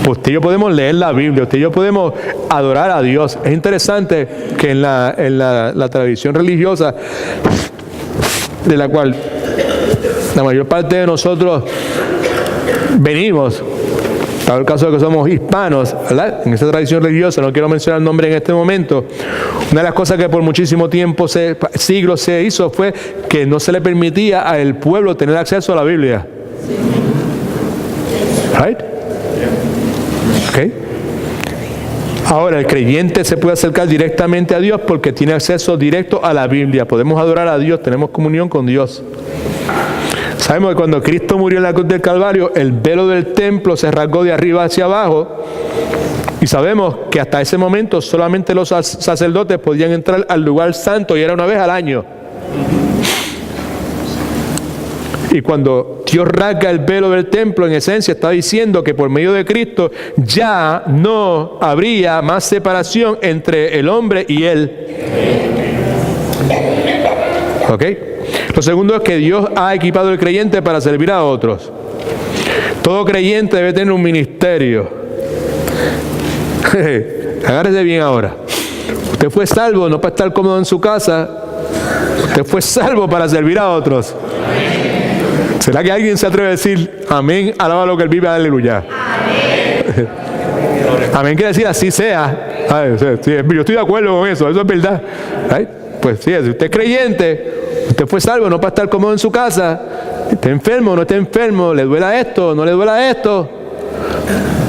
A: Usted y yo podemos leer la Biblia, usted y yo podemos adorar a Dios. Es interesante que en la tradición religiosa, de la cual la mayor parte de nosotros venimos, dado el caso de que somos hispanos, ¿verdad? En esa tradición religiosa, no quiero mencionar el nombre en este momento, una de las cosas que por muchísimo tiempo, siglos se hizo fue que no se le permitía al pueblo tener acceso a la Biblia. Right? Okay. Ahora, el creyente se puede acercar directamente a Dios porque tiene acceso directo a la Biblia. Podemos adorar a Dios, tenemos comunión con Dios. Sabemos que cuando Cristo murió en la cruz del Calvario, el velo del templo se rasgó de arriba hacia abajo. Y sabemos que hasta ese momento solamente los sacerdotes podían entrar al lugar santo y era una vez al año. Y cuando Dios rasga el velo del templo, en esencia está diciendo que por medio de Cristo ya no habría más separación entre el hombre y Él. ¿Ok? Lo segundo es que Dios ha equipado al creyente para servir a otros. Todo creyente debe tener un ministerio. Agárrese bien ahora. Usted fue salvo no para estar cómodo en su casa. Usted fue salvo para servir a otros. ¿Será que alguien se atreve a decir amén? Alaba lo que él vive, aleluya. Amén. Amén quiere decir así sea. Ay, yo estoy de acuerdo con eso es verdad. Ay, pues sí, si usted es creyente, usted fue salvo no para estar cómodo en su casa. Está enfermo, no está enfermo, le duela esto, no le duela esto.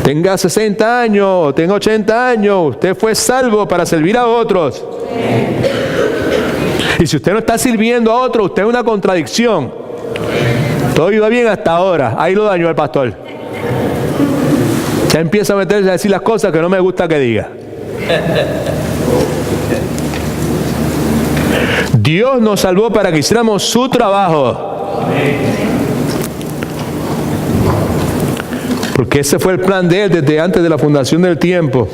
A: Tenga 60 años o tenga 80 años, usted fue salvo para servir a otros. Y si usted no está sirviendo a otros, usted es una contradicción. Todo iba bien hasta ahora. Ahí lo dañó el pastor. Ya empieza a meterse a decir las cosas que no me gusta que diga. Dios nos salvó para que hiciéramos su trabajo. Porque ese fue el plan de Él desde antes de la fundación del tiempo.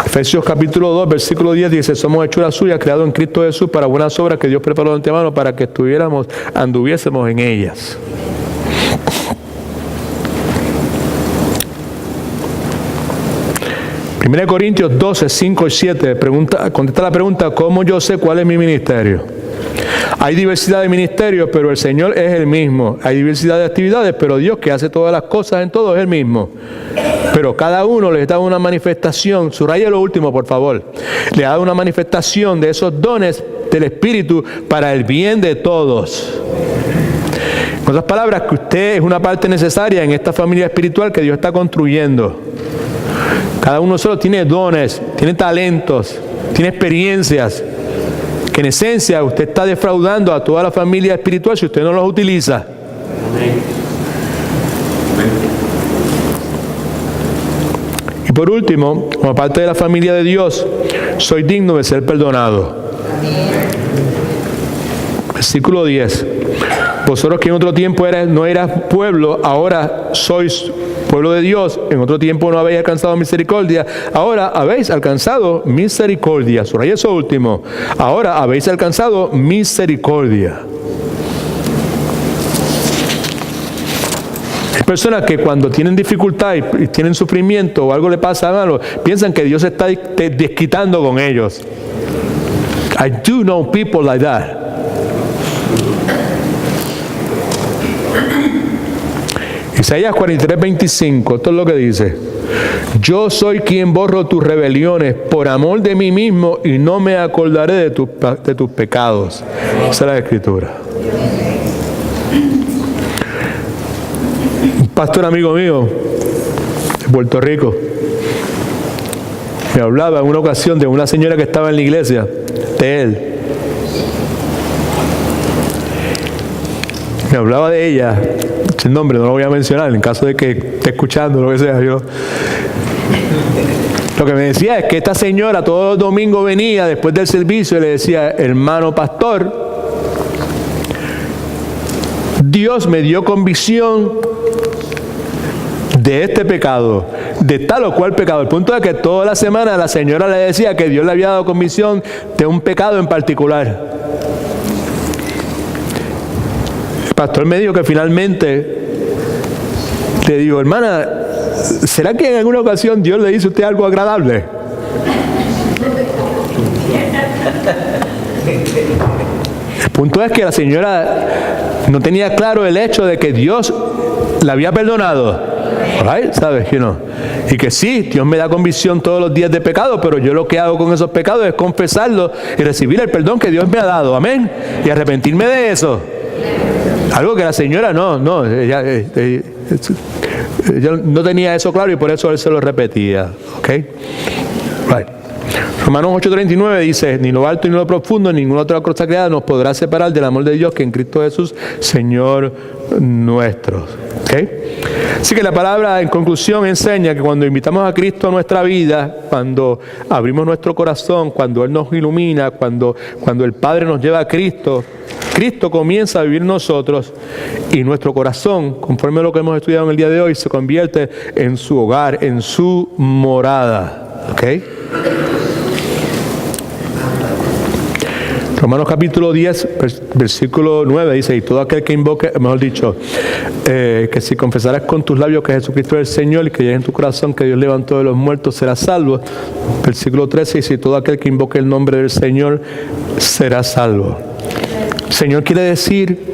A: Efesios capítulo 2, versículo 10 dice: somos hechura suya, creados en Cristo Jesús para buenas obras que Dios preparó de antemano para que anduviésemos en ellas. Primera de Corintios 12, 5 y 7 contesta la pregunta: ¿cómo yo sé cuál es mi ministerio? Hay diversidad de ministerios, pero el Señor es el mismo. Hay diversidad de actividades, pero Dios, que hace todas las cosas en todo, es el mismo. Pero cada uno les da una manifestación. Subraye lo último, por favor. Le da una manifestación de esos dones del Espíritu para el bien de todos. En otras palabras, que usted es una parte necesaria en esta familia espiritual que Dios está construyendo. Cada uno solo tiene dones, tiene talentos, tiene experiencias, que en esencia usted está defraudando a toda la familia espiritual si usted no los utiliza. Y por último, como parte de la familia de Dios, soy digno de ser perdonado. Versículo 10. Vosotros que en otro tiempo no eras pueblo, ahora sois pueblo de Dios. En otro tiempo no habéis alcanzado misericordia, ahora habéis alcanzado misericordia. Subraya eso último. Ahora habéis alcanzado misericordia. Hay personas que cuando tienen dificultad y tienen sufrimiento o algo le pasa a malo, piensan que Dios está desquitando con ellos. I do know people like that. Isaías 43:25, esto es lo que dice: yo soy quien borro tus rebeliones por amor de mí mismo y no me acordaré de tus pecados. Esa es la Escritura. Un pastor amigo mío de Puerto Rico me hablaba en una ocasión de una señora que estaba en la iglesia de él. Me hablaba de ella, sin nombre, no lo voy a mencionar, en caso de que esté escuchando, lo que sea. Lo que me decía es que esta señora todos los domingos venía después del servicio y le decía: hermano pastor, Dios me dio convicción de este pecado, de tal o cual pecado. El punto es que toda la semana la señora le decía que Dios le había dado convicción de un pecado en particular. El pastor me dijo que finalmente le digo: hermana, ¿será que en alguna ocasión Dios le hizo a usted algo agradable? El punto es que la señora no tenía claro el hecho de que Dios la había perdonado. Right? ¿Sabes? Y que sí, Dios me da convicción todos los días de pecado, pero yo lo que hago con esos pecados es confesarlos y recibir el perdón que Dios me ha dado. Amén. Y arrepentirme de eso. Algo que la señora ella no tenía eso claro y por eso él se lo repetía. ¿Ok? Right. Romanos 8:39 dice: ni lo alto ni lo profundo, ni ninguna otra cosa creada nos podrá separar del amor de Dios que en Cristo Jesús, Señor nuestro. ¿Ok? Así que la palabra, en conclusión, enseña que cuando invitamos a Cristo a nuestra vida, cuando abrimos nuestro corazón, cuando Él nos ilumina, cuando el Padre nos lleva a Cristo, Cristo comienza a vivir en nosotros y nuestro corazón, conforme a lo que hemos estudiado en el día de hoy, se convierte en su hogar, en su morada. ¿Ok? Romanos capítulo 10, versículo 9 dice: y todo aquel que invoque, mejor dicho, que si confesarás con tus labios que Jesucristo es el Señor y que crees en tu corazón que Dios levantó de los muertos, serás salvo. Versículo 13 dice: y todo aquel que invoque el nombre del Señor será salvo. Señor quiere decir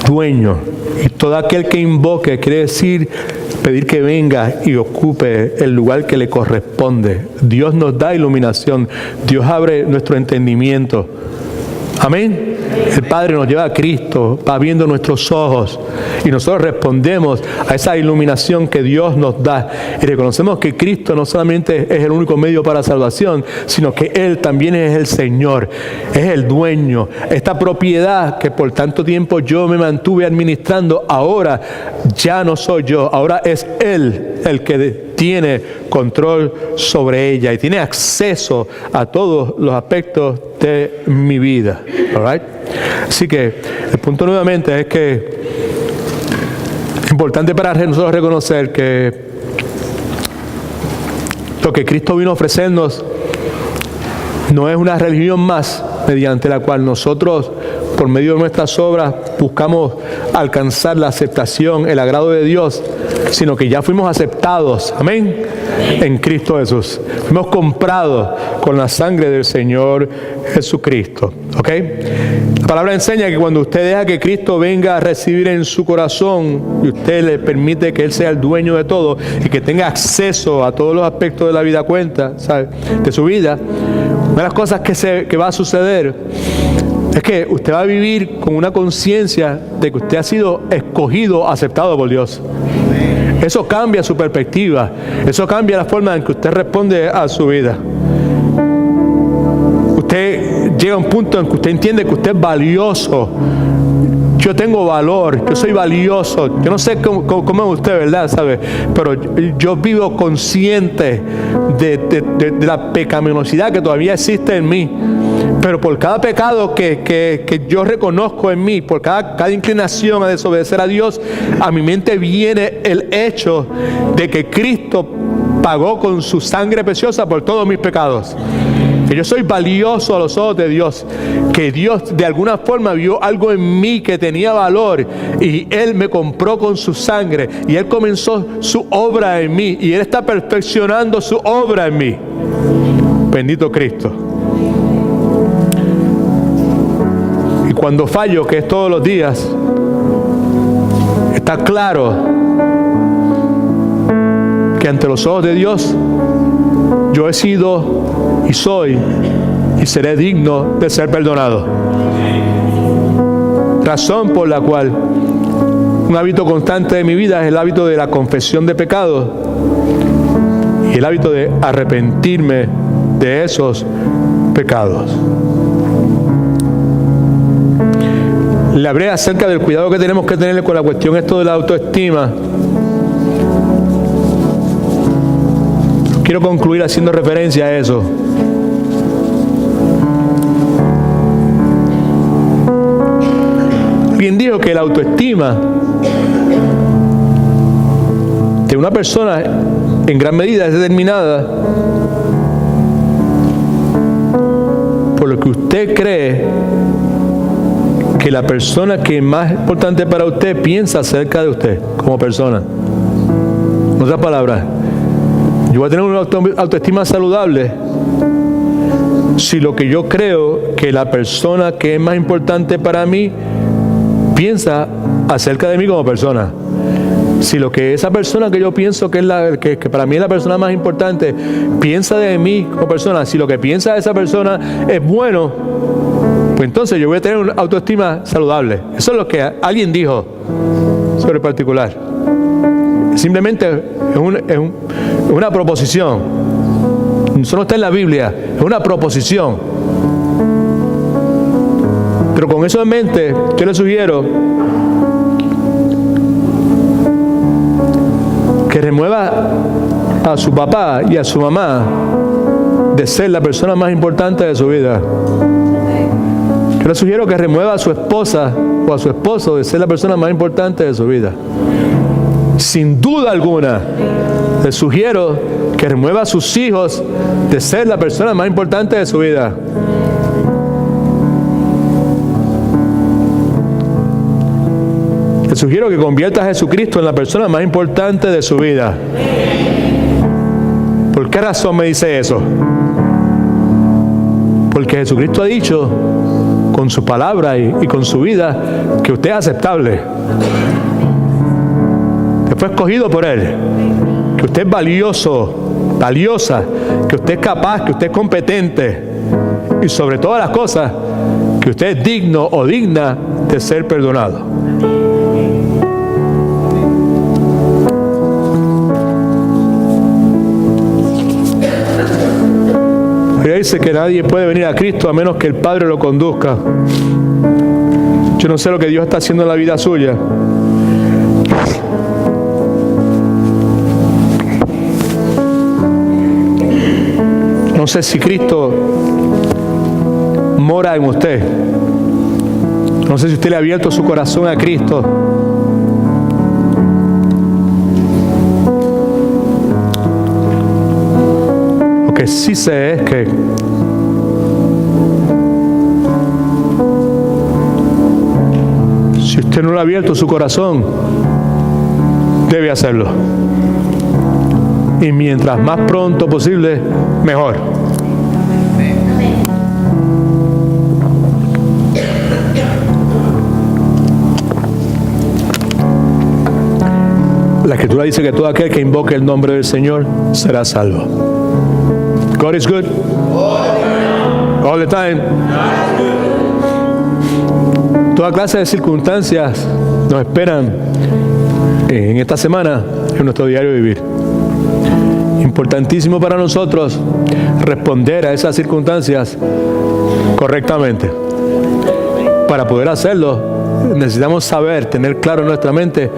A: dueño, y todo aquel que invoque quiere decir pedir que venga y ocupe el lugar que le corresponde. Dios nos da iluminación, Dios abre nuestro entendimiento. Amén. El Padre nos lleva a Cristo, va abriendo nuestros ojos y nosotros respondemos a esa iluminación que Dios nos da y reconocemos que Cristo no solamente es el único medio para salvación, sino que Él también es el Señor, es el dueño. Esta propiedad que por tanto tiempo yo me mantuve administrando, ahora ya no soy yo, ahora es Él el que tiene control sobre ella y tiene acceso a todos los aspectos de mi vida. All right? Así que el punto nuevamente es que es importante para nosotros reconocer que lo que Cristo vino a ofrecernos no es una religión más mediante la cual nosotros, por medio de nuestras obras, buscamos alcanzar la aceptación, el agrado de Dios, sino que ya fuimos aceptados, amén, en Cristo Jesús. Fuimos comprados con la sangre del Señor Jesucristo. ¿Ok? La palabra enseña que cuando usted deja que Cristo venga a recibir en su corazón y usted le permite que Él sea el dueño de todo y que tenga acceso a todos los aspectos de la vida ¿sabe? De su vida, una de las cosas que va a suceder es que usted va a vivir con una conciencia de que usted ha sido escogido, aceptado por Dios. Eso cambia su perspectiva, eso cambia la forma en que usted responde a su vida. Usted llega a un punto en que usted entiende que usted es valioso. Yo tengo valor, yo soy valioso. Yo no sé cómo es usted, ¿verdad? ¿Sabe? Pero yo vivo consciente de la pecaminosidad que todavía existe en mí. Pero por cada pecado que yo reconozco en mí, por cada inclinación a desobedecer a Dios, a mi mente viene el hecho de que Cristo pagó con su sangre preciosa por todos mis pecados. Que yo soy valioso a los ojos de Dios, que Dios de alguna forma vio algo en mí que tenía valor y Él me compró con su sangre y Él comenzó su obra en mí y Él está perfeccionando su obra en mí. Bendito Cristo. Y cuando fallo, que es todos los días, está claro que ante los ojos de Dios yo he sido y soy y seré digno de ser perdonado. Razón por la cual un hábito constante de mi vida es el hábito de la confesión de pecados y el hábito de arrepentirme de esos pecados. Le hablé acerca del cuidado que tenemos que tener con la cuestión esto de la autoestima. quiero concluir haciendo referencia a eso. Alguien dijo que la autoestima de una persona en gran medida es determinada por lo que usted cree que la persona que es más importante para usted piensa acerca de usted como persona. En otras palabras, yo voy a tener una autoestima saludable si lo que yo creo que la persona que es más importante para mí piensa acerca de mí como persona. Si lo que esa persona que yo pienso que para mí es la persona más importante piensa de mí como persona, si lo que piensa esa persona es bueno, pues entonces yo voy a tener una autoestima saludable. Eso es lo que alguien dijo sobre el particular. Simplemente es una proposición. Eso no está en la Biblia, es una proposición. Pero con eso en mente, yo le sugiero que remueva a su papá y a su mamá de ser la persona más importante de su vida. Yo le sugiero que remueva a su esposa o a su esposo de ser la persona más importante de su vida. Sin duda alguna, le sugiero que remueva a sus hijos de ser la persona más importante de su vida. Le sugiero que convierta a Jesucristo en la persona más importante de su vida. ¿Por qué razón me dice eso? Porque Jesucristo ha dicho con su palabra y con su vida que usted es aceptable. Que fue escogido por Él. Que usted es valioso, valiosa, que usted es capaz, que usted es competente. Y sobre todas las cosas, que usted es digno o digna de ser perdonado. Dice que nadie puede venir a Cristo a menos que el Padre lo conduzca. Yo no sé lo que Dios está haciendo en la vida suya. No sé si Cristo mora en usted. No sé si usted le ha abierto su corazón a Cristo. Lo que sí sé es que si usted no le ha abierto su corazón, debe hacerlo. Y mientras más pronto posible, mejor. La Escritura dice que todo aquel que invoque el nombre del Señor será salvo. God is good. All the time. Toda clase de circunstancias nos esperan en esta semana en nuestro diario vivir. Importantísimo para nosotros responder a esas circunstancias correctamente. Para poder hacerlo, necesitamos saber, tener claro en nuestra mente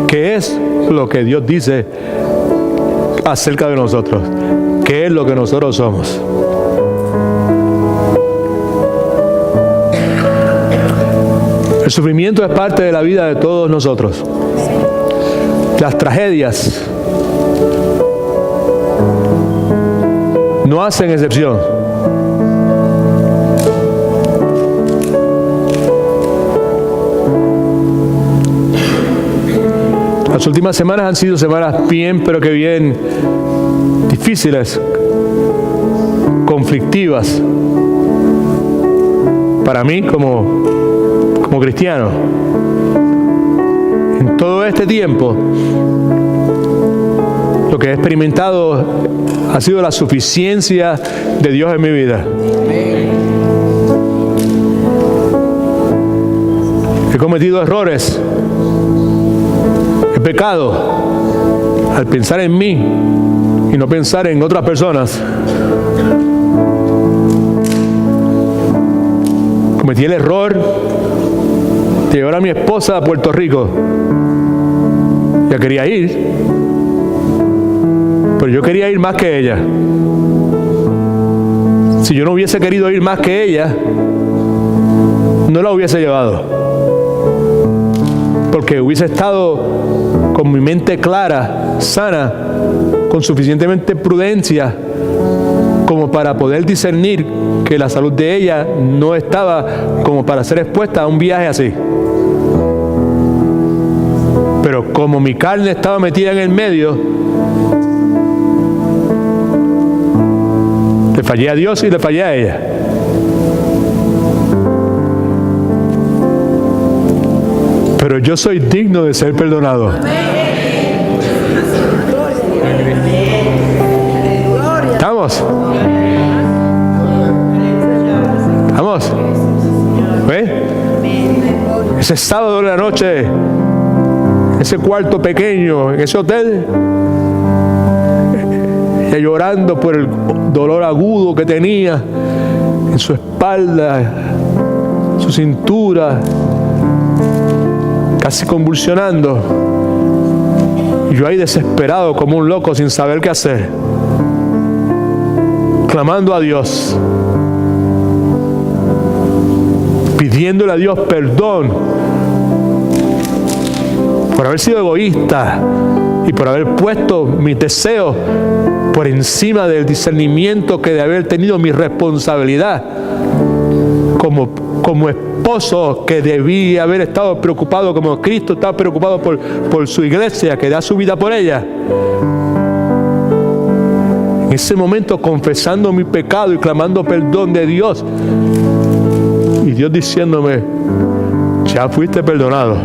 A: qué es lo que Dios dice acerca de nosotros, qué es lo que nosotros somos. El sufrimiento es parte de la vida de todos nosotros. Las tragedias no hacen excepción. Las últimas semanas han sido semanas bien, pero que bien difíciles, conflictivas, para mí como cristiano. En todo este tiempo, lo que he experimentado ha sido la suficiencia de Dios en mi vida. He cometido errores, he pecado al pensar en mí y no pensar en otras personas. Cometí el error de llevar a mi esposa a Puerto Rico. Ya quería ir, Pero yo quería ir más que ella. Si yo no hubiese querido ir más que ella, no la hubiese llevado. Porque hubiese estado con mi mente clara, sana, con suficientemente prudencia como para poder discernir que la salud de ella no estaba como para ser expuesta a un viaje así. Pero como mi carne estaba metida en el medio, le fallé a Dios y le fallé a ella. Pero yo soy digno de ser perdonado. ¿Estamos? ¿Estamos? ¿Ve? Ese sábado de la noche, ese cuarto pequeño, en ese hotel, ella llorando por el dolor agudo que tenía en su espalda, su cintura, casi convulsionando. Y yo ahí desesperado como un loco sin saber qué hacer, clamando a Dios, pidiéndole a Dios perdón por haber sido egoísta y por haber puesto mis deseos por encima del discernimiento que de haber tenido mi responsabilidad como esposo, que debí haber estado preocupado como Cristo estaba preocupado por su iglesia, que da su vida por ella. En ese momento confesando mi pecado y clamando perdón de Dios, y Dios diciéndome: ya fuiste perdonado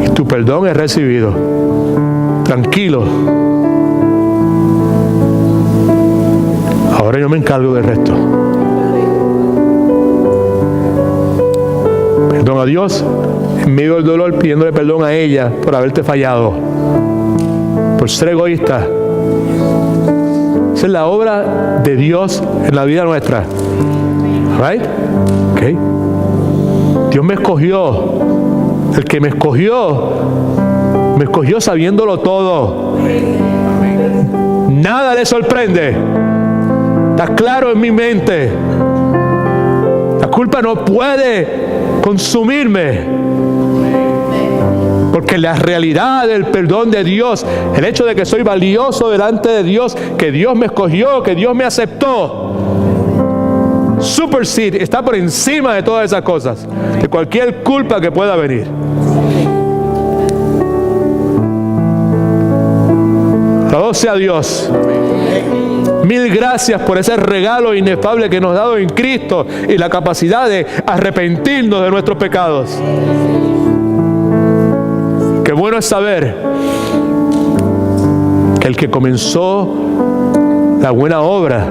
A: y tu perdón es recibido, tranquilo, ahora yo me encargo del resto. Perdón a Dios en medio del dolor, pidiéndole perdón a ella por haberte fallado, por ser egoísta. Esa es la obra de Dios en la vida nuestra. Right? Okay. Dios me escogió. El que me escogió sabiéndolo todo. Nada le sorprende. Está claro en mi mente. La culpa no puede consumirme. Porque la realidad del perdón de Dios, el hecho de que soy valioso delante de Dios, que Dios me escogió, que Dios me aceptó, supersede, está por encima de todas esas cosas, de cualquier culpa que pueda venir. Alabado sea Dios. Mil gracias por ese regalo inefable que nos ha dado en Cristo y la capacidad de arrepentirnos de nuestros pecados. Qué bueno es saber que el que comenzó la buena obra,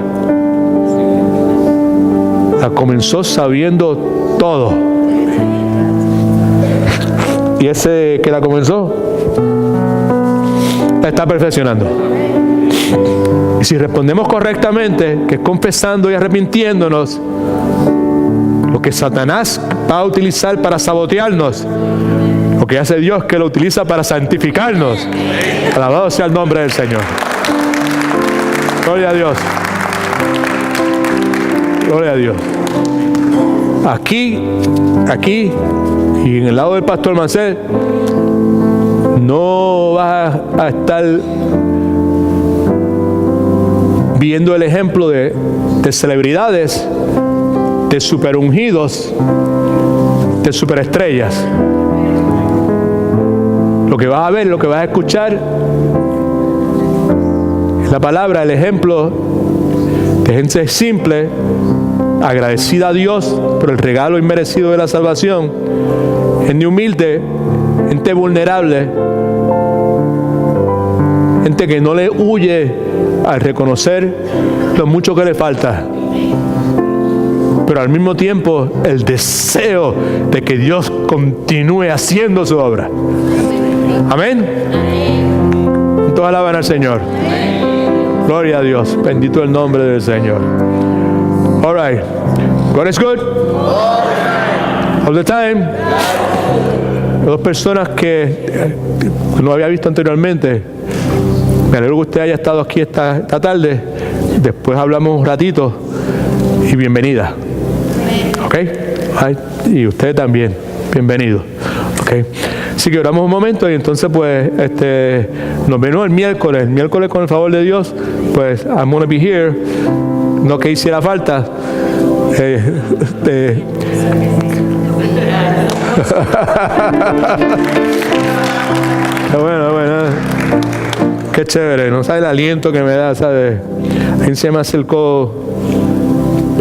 A: la comenzó sabiendo todo. Y ese que la comenzó, la está perfeccionando. Y si respondemos correctamente, que es confesando y arrepintiéndonos, lo que Satanás va a utilizar para sabotearnos, lo que hace Dios que lo utiliza para santificarnos. Alabado sea el nombre del Señor. Gloria a Dios. Gloria a Dios. Aquí y en el lado del pastor Mancel, no vas a estar viendo el ejemplo de celebridades, de superungidos, de superestrellas. Lo que vas a ver, lo que vas a escuchar es la palabra, el ejemplo de gente simple, agradecida a Dios por el regalo inmerecido de la salvación, gente humilde, gente vulnerable, gente que no le huye al reconocer lo mucho que le falta, pero al mismo tiempo el deseo de que Dios continúe haciendo su obra. Amén. Todos alaban al Señor. Gloria a Dios. Bendito el nombre del Señor. All right. God is good. All the time. 2 personas que no había visto anteriormente. Me alegro que usted haya estado aquí esta tarde. Después hablamos un ratito y bienvenida. ¿Ok? Y usted también, bienvenido. ¿Ok? Así que oramos un momento y entonces pues nos vemos el miércoles. El miércoles, con el favor de Dios, pues I'm gonna be here. No que hiciera falta. Bueno. Qué chévere, no sabe el aliento que me da, ¿sabes? Alguien se me acercó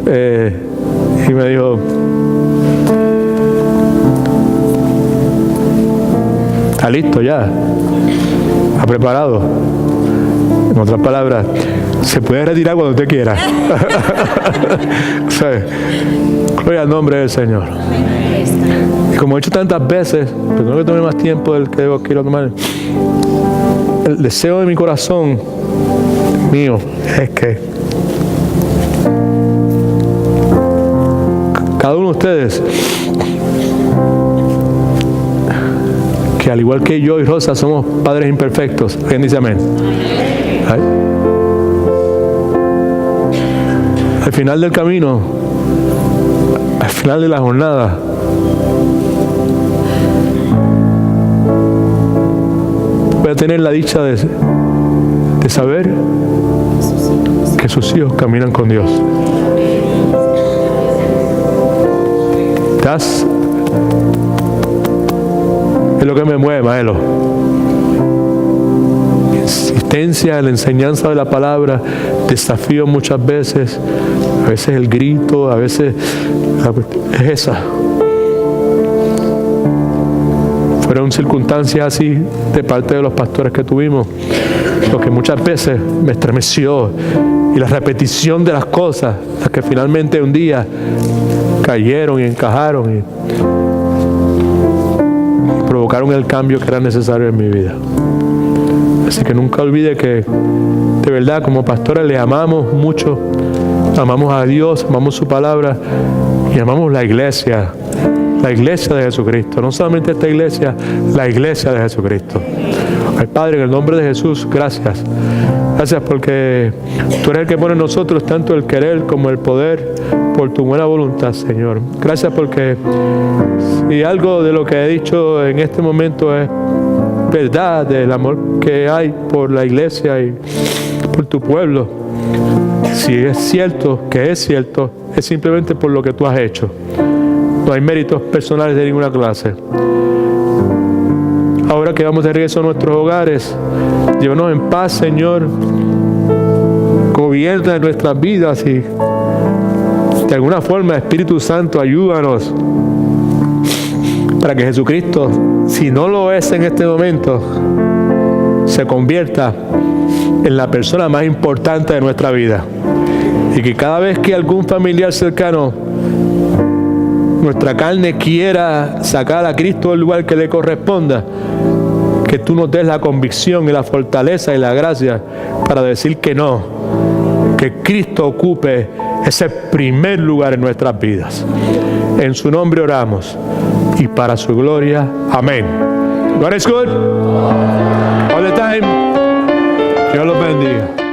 A: y me dijo, está listo ya, está preparado. En otras palabras, se puede retirar cuando usted quiera. ¿Sabes? Gloria al nombre del Señor. Y como he hecho tantas veces, perdón que tome más tiempo del que quiero tomar, el deseo de mi corazón mío es que cada uno de ustedes, que al igual que yo y Rosa somos padres imperfectos, ¿quién dice amén? Al final del camino, al final de la jornada, voy a tener la dicha de saber que sus hijos caminan con Dios. Es lo que me mueve, Maelo. Insistencia en la enseñanza de la palabra, desafío muchas veces, a veces el grito, a veces es esa. Fueron circunstancias así de parte de los pastores que tuvimos, lo que muchas veces me estremeció, y la repetición de las cosas, las que finalmente un día cayeron y encajaron y provocaron el cambio que era necesario en mi vida. Así que nunca olvide que de verdad como pastores le amamos mucho, amamos a Dios, amamos su palabra y amamos la iglesia de Jesucristo. No solamente esta iglesia, la iglesia de Jesucristo. Ay, Padre, en el nombre de Jesús, gracias. Gracias porque tú eres el que pone en nosotros tanto el querer como el poder por tu buena voluntad, Señor. Gracias porque si algo de lo que he dicho en este momento es verdad, del amor que hay por la iglesia y por tu pueblo, si es cierto, que es cierto, es simplemente por lo que tú has hecho. No hay méritos personales de ninguna clase. Ahora que vamos de regreso a nuestros hogares, llévanos en paz, Señor. Gobierna nuestras vidas y de alguna forma, Espíritu Santo, ayúdanos para que Jesucristo, si no lo es en este momento, se convierta en la persona más importante de nuestra vida. Y que cada vez que algún familiar cercano, nuestra carne, quiera sacar a Cristo del lugar que le corresponda, que tú nos des la convicción y la fortaleza y la gracia para decir que no, que Cristo ocupe ese primer lugar en nuestras vidas. En su nombre oramos y para su gloria. Amén. God is good all the time. Dios los bendiga.